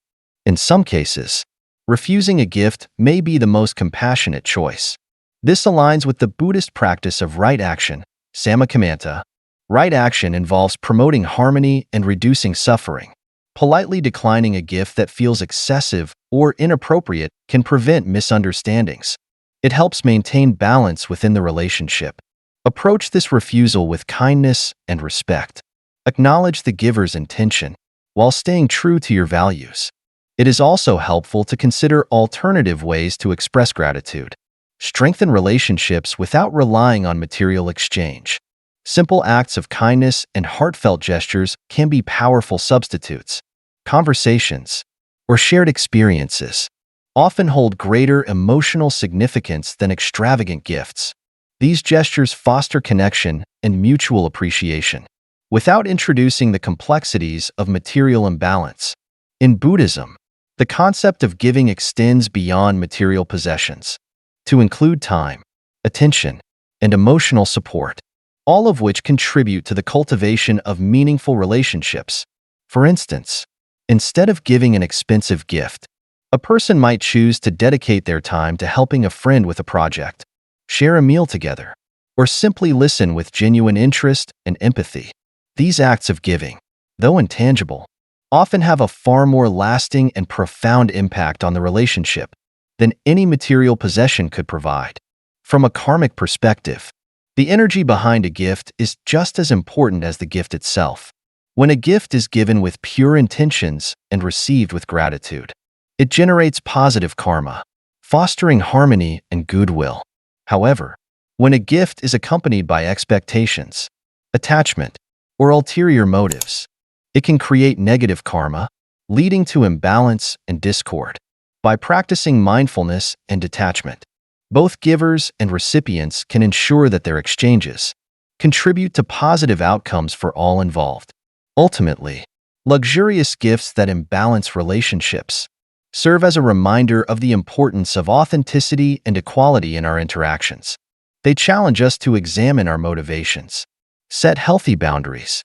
In some cases, refusing a gift may be the most compassionate choice. This aligns with the Buddhist practice of right action, sammakamanta. Right action involves promoting harmony and reducing suffering. Politely declining a gift that feels excessive or inappropriate can prevent misunderstandings. It helps maintain balance within the relationship. Approach this refusal with kindness and respect. Acknowledge the giver's intention while staying true to your values. It is also helpful to consider alternative ways to express gratitude. Strengthen relationships without relying on material exchange. Simple acts of kindness and heartfelt gestures can be powerful substitutes. Conversations or shared experiences often hold greater emotional significance than extravagant gifts. These gestures foster connection and mutual appreciation, without introducing the complexities of material imbalance. In Buddhism, the concept of giving extends beyond material possessions, to include time, attention, and emotional support, all of which contribute to the cultivation of meaningful relationships. For instance, instead of giving an expensive gift, a person might choose to dedicate their time to helping a friend with a project, share a meal together, or simply listen with genuine interest and empathy. These acts of giving, though intangible, often have a far more lasting and profound impact on the relationship than any material possession could provide. From a karmic perspective, the energy behind a gift is just as important as the gift itself. When a gift is given with pure intentions and received with gratitude, it generates positive karma, fostering harmony and goodwill. However, when a gift is accompanied by expectations, attachment, or ulterior motives, it can create negative karma, leading to imbalance and discord. By practicing mindfulness and detachment, both givers and recipients can ensure that their exchanges contribute to positive outcomes for all involved. Ultimately, luxurious gifts that imbalance relationships serve as a reminder of the importance of authenticity and equality in our interactions. They challenge us to examine our motivations, set healthy boundaries,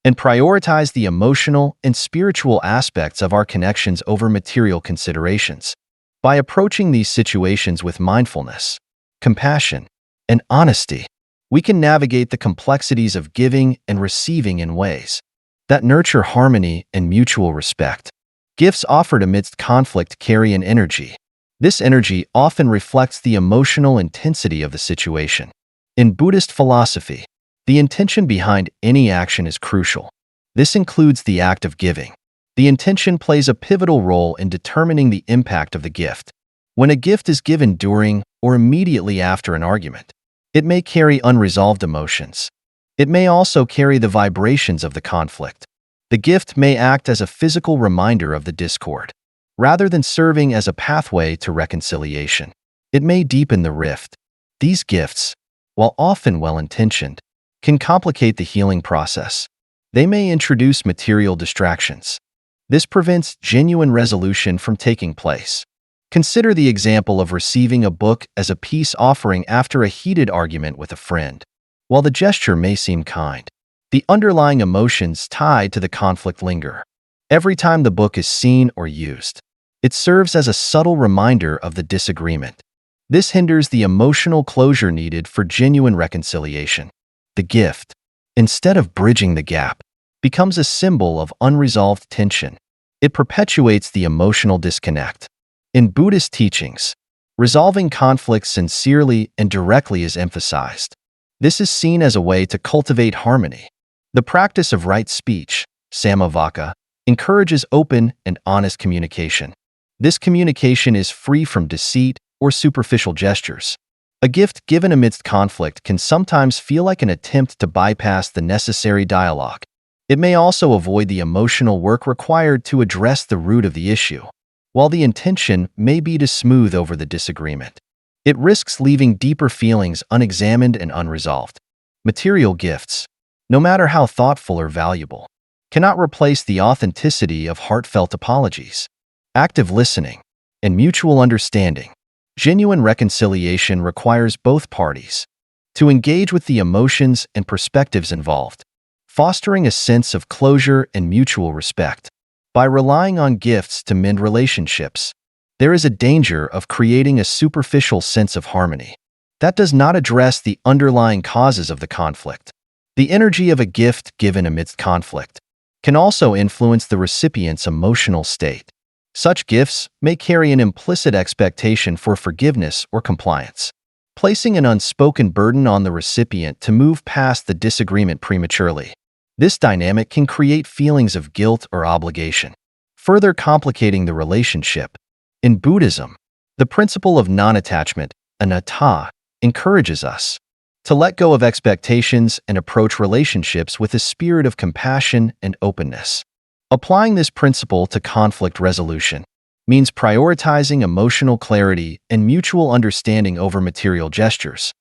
and prioritize the emotional and spiritual aspects of our connections over material considerations. By approaching these situations with mindfulness, compassion, and honesty, we can navigate the complexities of giving and receiving in ways that nurture harmony and mutual respect. Gifts offered amidst conflict carry an energy. This energy often reflects the emotional intensity of the situation. In Buddhist philosophy, the intention behind any action is crucial. This includes the act of giving. The intention plays a pivotal role in determining the impact of the gift. When a gift is given during or immediately after an argument, it may carry unresolved emotions. It may also carry the vibrations of the conflict. The gift may act as a physical reminder of the discord, rather than serving as a pathway to reconciliation. It may deepen the rift. These gifts, while often well-intentioned, can complicate the healing process. They may introduce material distractions. This prevents genuine resolution from taking place. Consider the example of receiving a book as a peace offering after a heated argument with a friend. While the gesture may seem kind, the underlying emotions tied to the conflict linger. Every time the book is seen or used, it serves as a subtle reminder of the disagreement. This hinders the emotional closure needed for genuine reconciliation. The gift, instead of bridging the gap, becomes a symbol of unresolved tension. It perpetuates the emotional disconnect. In Buddhist teachings, resolving conflicts sincerely and directly is emphasized. This is seen as a way to cultivate harmony. The practice of right speech, samavaka, encourages open and honest communication. This communication is free from deceit or superficial gestures. A gift given amidst conflict can sometimes feel like an attempt to bypass the necessary dialogue. It may also avoid the emotional work required to address the root of the issue. While the intention may be to smooth over the disagreement, it risks leaving deeper feelings unexamined and unresolved. Material gifts, no matter how thoughtful or valuable, cannot replace the authenticity of heartfelt apologies, active listening, and mutual understanding. Genuine reconciliation requires both parties to engage with the emotions and perspectives involved, fostering a sense of closure and mutual respect. By relying on gifts to mend relationships, there is a danger of creating a superficial sense of harmony that does not address the underlying causes of the conflict. The energy of a gift given amidst conflict can also influence the recipient's emotional state. Such gifts may carry an implicit expectation for forgiveness or compliance, placing an unspoken burden on the recipient to move past the disagreement prematurely. This dynamic can create feelings of guilt or obligation, further complicating the relationship. In Buddhism, the principle of non-attachment, anatta, encourages us to let go of expectations and approach relationships with a spirit of compassion and openness. Applying this principle to conflict resolution means prioritizing emotional clarity and mutual understanding over material gestures.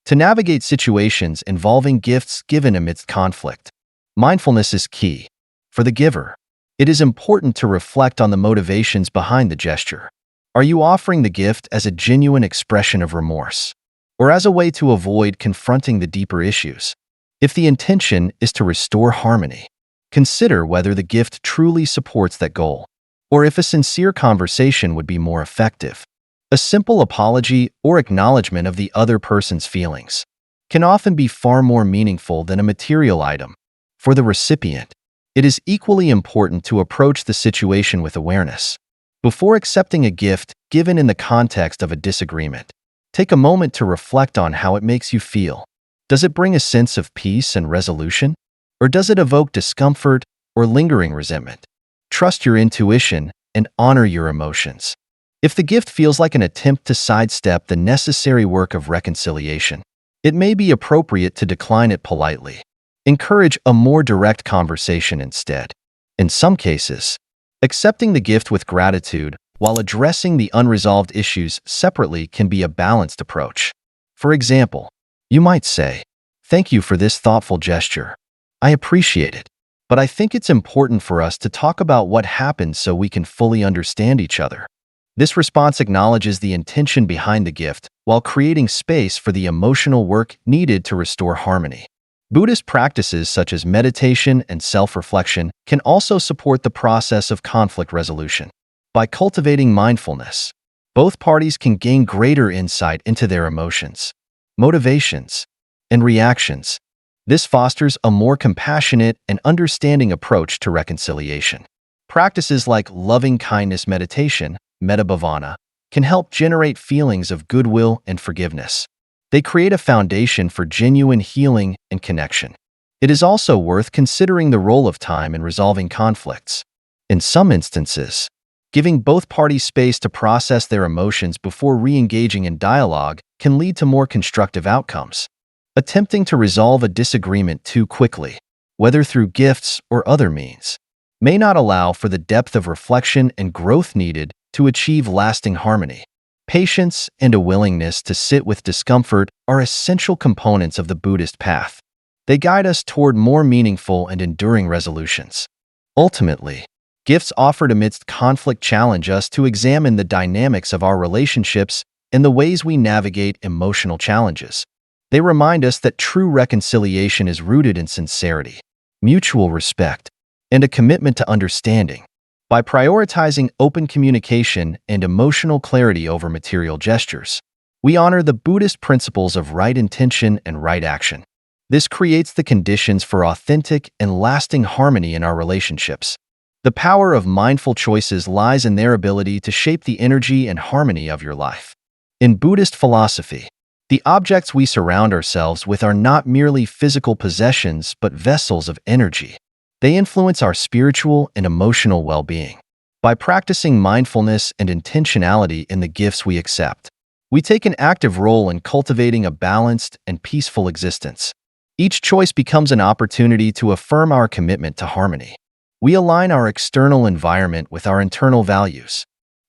To navigate situations involving gifts given amidst conflict, mindfulness is key. For the giver, it is important to reflect on the motivations behind the gesture. Are you offering the gift as a genuine expression of remorse, or as a way to avoid confronting the deeper issues? If the intention is to restore harmony, consider whether the gift truly supports that goal, or if a sincere conversation would be more effective. A simple apology or acknowledgement of the other person's feelings can often be far more meaningful than a material item. For the recipient, It is equally important to approach the situation with awareness. Before accepting a gift given in the context of a disagreement, take a moment to reflect on how it makes you feel. Does it bring a sense of peace and resolution? Or does it evoke discomfort or lingering resentment? Trust your intuition and honor your emotions. If the gift feels like an attempt to sidestep the necessary work of reconciliation, it may be appropriate to decline it politely. Encourage a more direct conversation instead. In some cases, accepting the gift with gratitude while addressing the unresolved issues separately can be a balanced approach. For example, you might say, "Thank you for this thoughtful gesture. I appreciate it, but I think it's important for us to talk about what happened so we can fully understand each other." This response acknowledges the intention behind the gift while creating space for the emotional work needed to restore harmony. Buddhist practices such as meditation and self-reflection can also support the process of conflict resolution. By cultivating mindfulness, both parties can gain greater insight into their emotions, motivations, and reactions. This fosters a more compassionate and understanding approach to reconciliation. Practices like loving-kindness meditation, metabhavana, can help generate feelings of goodwill and forgiveness. They create a foundation for genuine healing and connection. It is also worth considering the role of time in resolving conflicts. In some instances, giving both parties space to process their emotions before re-engaging in dialogue can lead to more constructive outcomes. Attempting to resolve a disagreement too quickly, whether through gifts or other means, may not allow for the depth of reflection and growth needed to achieve lasting harmony. Patience and a willingness to sit with discomfort are essential components of the Buddhist path. They guide us toward more meaningful and enduring resolutions. Ultimately, gifts offered amidst conflict challenge us to examine the dynamics of our relationships and the ways we navigate emotional challenges. They remind us that true reconciliation is rooted in sincerity, mutual respect, and a commitment to understanding. By prioritizing open communication and emotional clarity over material gestures, we honor the Buddhist principles of right intention and right action. This creates the conditions for authentic and lasting harmony in our relationships. The power of mindful choices lies in their ability to shape the energy and harmony of your life. In Buddhist philosophy, the objects we surround ourselves with are not merely physical possessions but vessels of energy. They influence our spiritual and emotional well-being. By practicing mindfulness and intentionality in the gifts we accept, we take an active role in cultivating a balanced and peaceful existence. Each choice becomes an opportunity to affirm our commitment to harmony. We align our external environment with our internal values.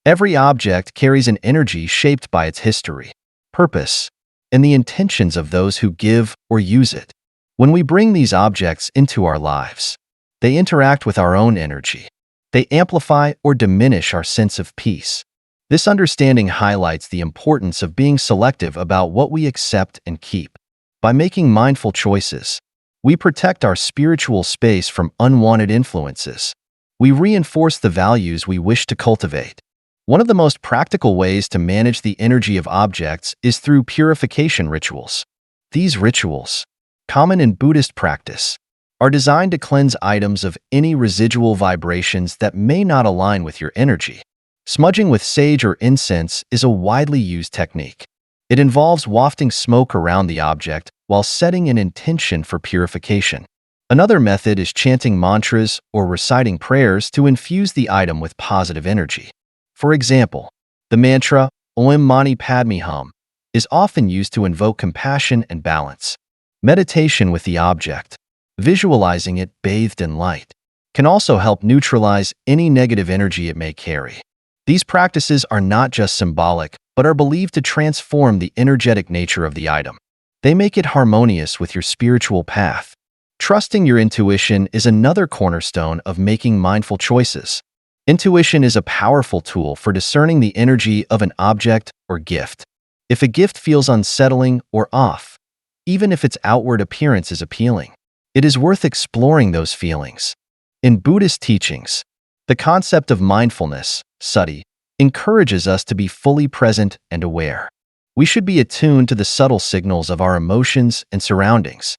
Every object carries an energy shaped by its history, purpose, and the intentions of those who give or use it. When we bring these objects into our lives, they interact with our own energy. They amplify or diminish our sense of peace. This understanding highlights the importance of being selective about what we accept and keep. By making mindful choices, we protect our spiritual space from unwanted influences. We reinforce the values we wish to cultivate. One of the most practical ways to manage the energy of objects is through purification rituals. These rituals, common in Buddhist practice, are designed to cleanse items of any residual vibrations that may not align with your energy. Smudging with sage or incense is a widely used technique. It involves wafting smoke around the object while setting an intention for purification. Another method is chanting mantras or reciting prayers to infuse the item with positive energy. For example, the mantra Om Mani Padme Hum is often used to invoke compassion and balance. Meditation with the object, visualizing it bathed in light, can also help neutralize any negative energy it may carry. These practices are not just symbolic, but are believed to transform the energetic nature of the item. They make it harmonious with your spiritual path. Trusting your intuition is another cornerstone of making mindful choices. Intuition is a powerful tool for discerning the energy of an object or gift. If a gift feels unsettling or off, even if its outward appearance is appealing, it is worth exploring those feelings. In Buddhist teachings, the concept of mindfulness, sati, encourages us to be fully present and aware. We should be attuned to the subtle signals of our emotions and surroundings.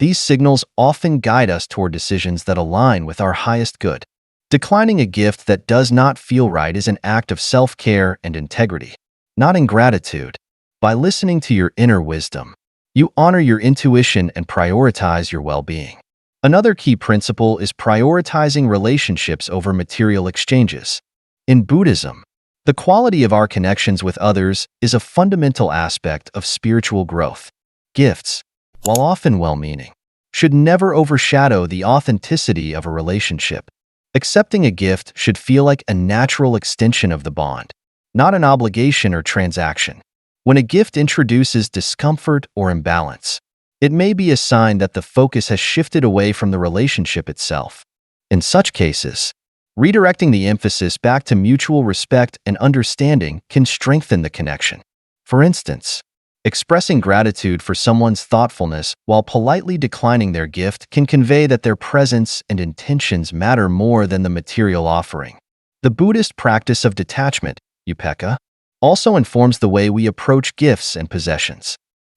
These signals often guide us toward decisions that align with our highest good. Declining a gift that does not feel right is an act of self-care and integrity, not ingratitude. By listening to your inner wisdom, you honor your intuition and prioritize your well-being. Another key principle is prioritizing relationships over material exchanges. In Buddhism, the quality of our connections with others is a fundamental aspect of spiritual growth. Gifts, while often well-meaning, should never overshadow the authenticity of a relationship. Accepting a gift should feel like a natural extension of the bond, not an obligation or transaction. When a gift introduces discomfort or imbalance, it may be a sign that the focus has shifted away from the relationship itself. In such cases, redirecting the emphasis back to mutual respect and understanding can strengthen the connection. For instance, expressing gratitude for someone's thoughtfulness while politely declining their gift can convey that their presence and intentions matter more than the material offering. The Buddhist practice of detachment, upekkha, also informs the way we approach gifts and possessions.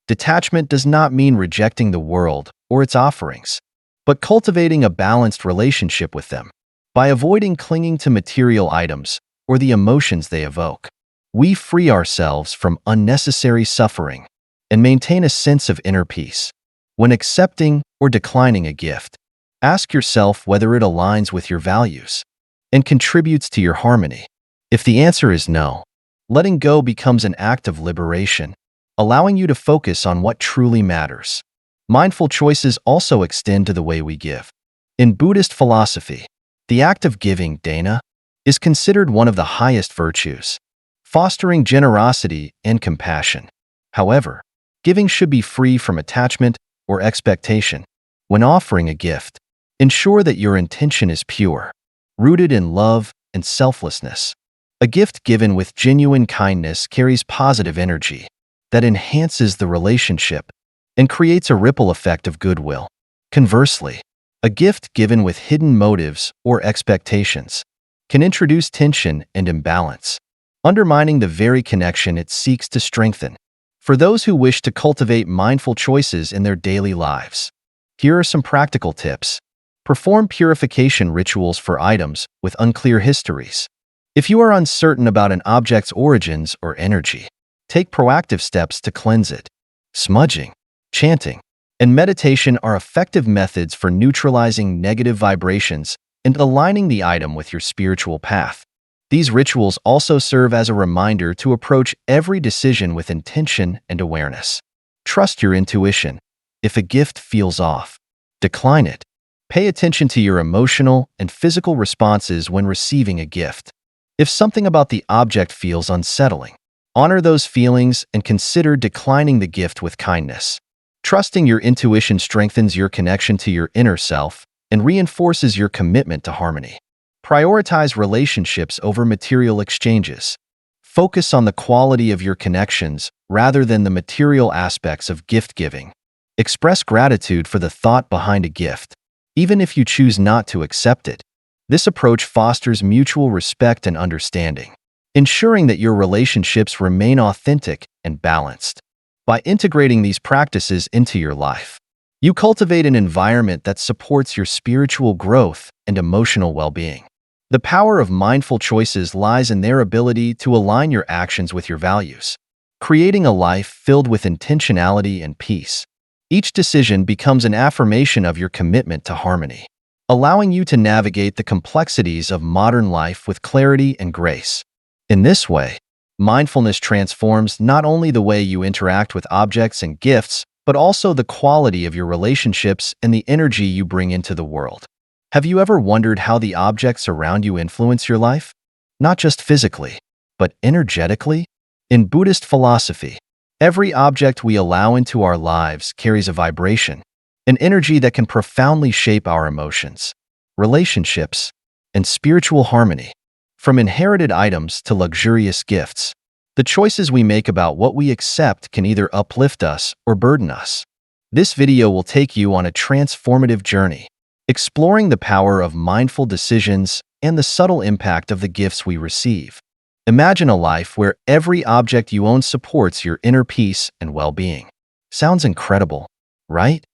Detachment does not mean rejecting the world or its offerings, but cultivating a balanced relationship with them. By avoiding clinging to material items or the emotions they evoke, we free ourselves from unnecessary suffering and maintain a sense of inner peace. When accepting or declining a gift, ask yourself whether it aligns with your values and contributes to your harmony. If the answer is no, letting go becomes an act of liberation, allowing you to focus on what truly matters. Mindful choices also extend to the way we give. In Buddhist philosophy, the act of giving, dana, is considered one of the highest virtues, fostering generosity and compassion. However, giving should be free from attachment or expectation. When offering a gift, ensure that your intention is pure, rooted in love and selflessness. A gift given with genuine kindness carries positive energy that enhances the relationship and creates a ripple effect of goodwill. Conversely, a gift given with hidden motives or expectations can introduce tension and imbalance, undermining the very connection it seeks to strengthen. For those who wish to cultivate mindful choices in their daily lives, here are some practical tips. Perform purification rituals for items with unclear histories. If you are uncertain about an object's origins or energy, take proactive steps to cleanse it. Smudging, chanting, and meditation are effective methods for neutralizing negative vibrations and aligning the item with your spiritual path. These rituals also serve as a reminder to approach every decision with intention and awareness. Trust your intuition. If a gift feels off, decline it. Pay attention to your emotional and physical responses when receiving a gift. If something about the object feels unsettling, honor those feelings and consider declining the gift with kindness. Trusting your intuition strengthens your connection to your inner self and reinforces your commitment to harmony. Prioritize relationships over material exchanges. Focus on the quality of your connections rather than the material aspects of gift giving. Express gratitude for the thought behind a gift, even if you choose not to accept it. This approach fosters mutual respect and understanding, ensuring that your relationships remain authentic and balanced. By integrating these practices into your life, you cultivate an environment that supports your spiritual growth and emotional well-being. The power of mindful choices lies in their ability to align your actions with your values, creating a life filled with intentionality and peace. Each decision becomes an affirmation of your commitment to harmony, allowing you to navigate the complexities of modern life with clarity and grace. In this way, mindfulness transforms not only the way you interact with objects and gifts, but also the quality of your relationships and the energy you bring into the world. Have you ever wondered how the objects around you influence your life? Not just physically, but energetically? In Buddhist philosophy, every object we allow into our lives carries a vibration, an energy that can profoundly shape our emotions, relationships, and spiritual harmony. From inherited items to luxurious gifts, the choices we make about what we accept can either uplift us or burden us. This video will take you on a transformative journey, exploring the power of mindful decisions and the subtle impact of the gifts we receive. Imagine a life where every object you own supports your inner peace and well-being. Sounds incredible, right?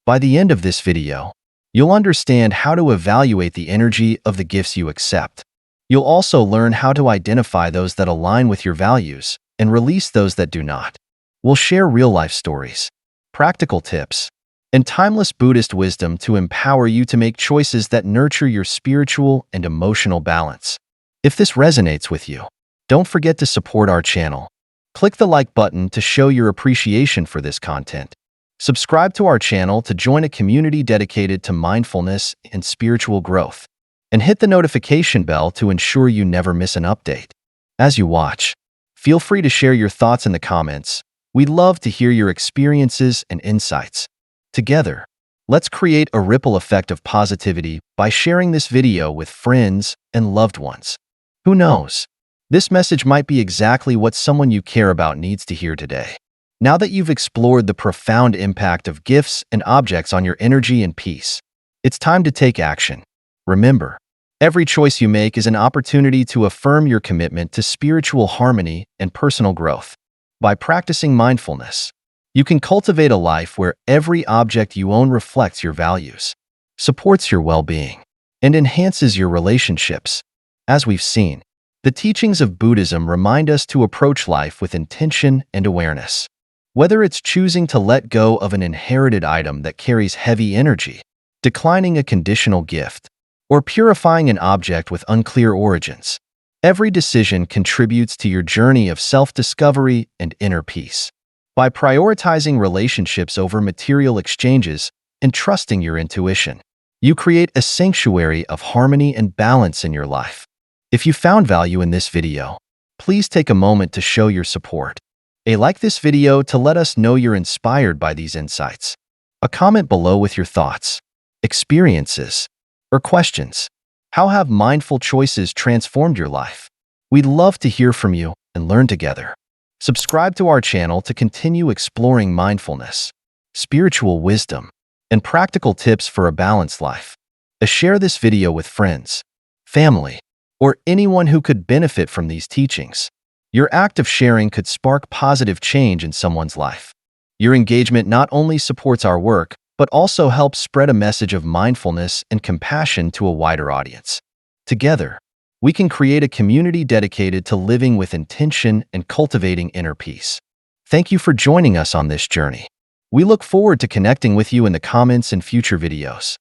By the end of this video, you'll understand how to evaluate the energy of the gifts you accept. You'll also learn how to identify those that align with your values and release those that do not. We'll share real-life stories, practical tips, and timeless Buddhist wisdom to empower you to make choices that nurture your spiritual and emotional balance. If this resonates with you, don't forget to support our channel. Click the like button to show your appreciation for this content. Subscribe to our channel to join a community dedicated to mindfulness and spiritual growth. And hit the notification bell to ensure you never miss an update. As you watch, feel free to share your thoughts in the comments. We'd love to hear your experiences and insights. Together, let's create a ripple effect of positivity by sharing this video with friends and loved ones. Who knows? This message might be exactly what someone you care about needs to hear today. Now that you've explored the profound impact of gifts and objects on your energy and peace, it's time to take action. Remember, every choice you make is an opportunity to affirm your commitment to spiritual harmony and personal growth. By practicing mindfulness, you can cultivate a life where every object you own reflects your values, supports your well-being, and enhances your relationships. As we've seen, the teachings of Buddhism remind us to approach life with intention and awareness. Whether it's choosing to let go of an inherited item that carries heavy energy, declining a conditional gift, or purifying an object with unclear origins, every decision contributes to your journey of self-discovery and inner peace. By prioritizing relationships over material exchanges and trusting your intuition, you create a sanctuary of harmony and balance in your life. If you found value in this video, please take a moment to show your support. Like this video to let us know you're inspired by these insights. A comment below with your thoughts, experiences, or questions. How have mindful choices transformed your life? We'd love to hear from you and learn together. Subscribe to our channel to continue exploring mindfulness, spiritual wisdom, and practical tips for a balanced life. Share this video with friends, family, or anyone who could benefit from these teachings. Your act of sharing could spark positive change in someone's life. Your engagement not only supports our work, but also helps spread a message of mindfulness and compassion to a wider audience. Together, we can create a community dedicated to living with intention and cultivating inner peace. Thank you for joining us on this journey. We look forward to connecting with you in the comments and future videos.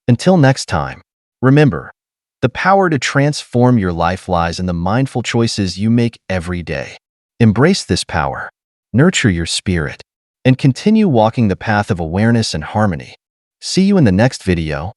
Until next time, remember, the power to transform your life lies in the mindful choices you make every day. Embrace this power, nurture your spirit, and continue walking the path of awareness and harmony. See you in the next video.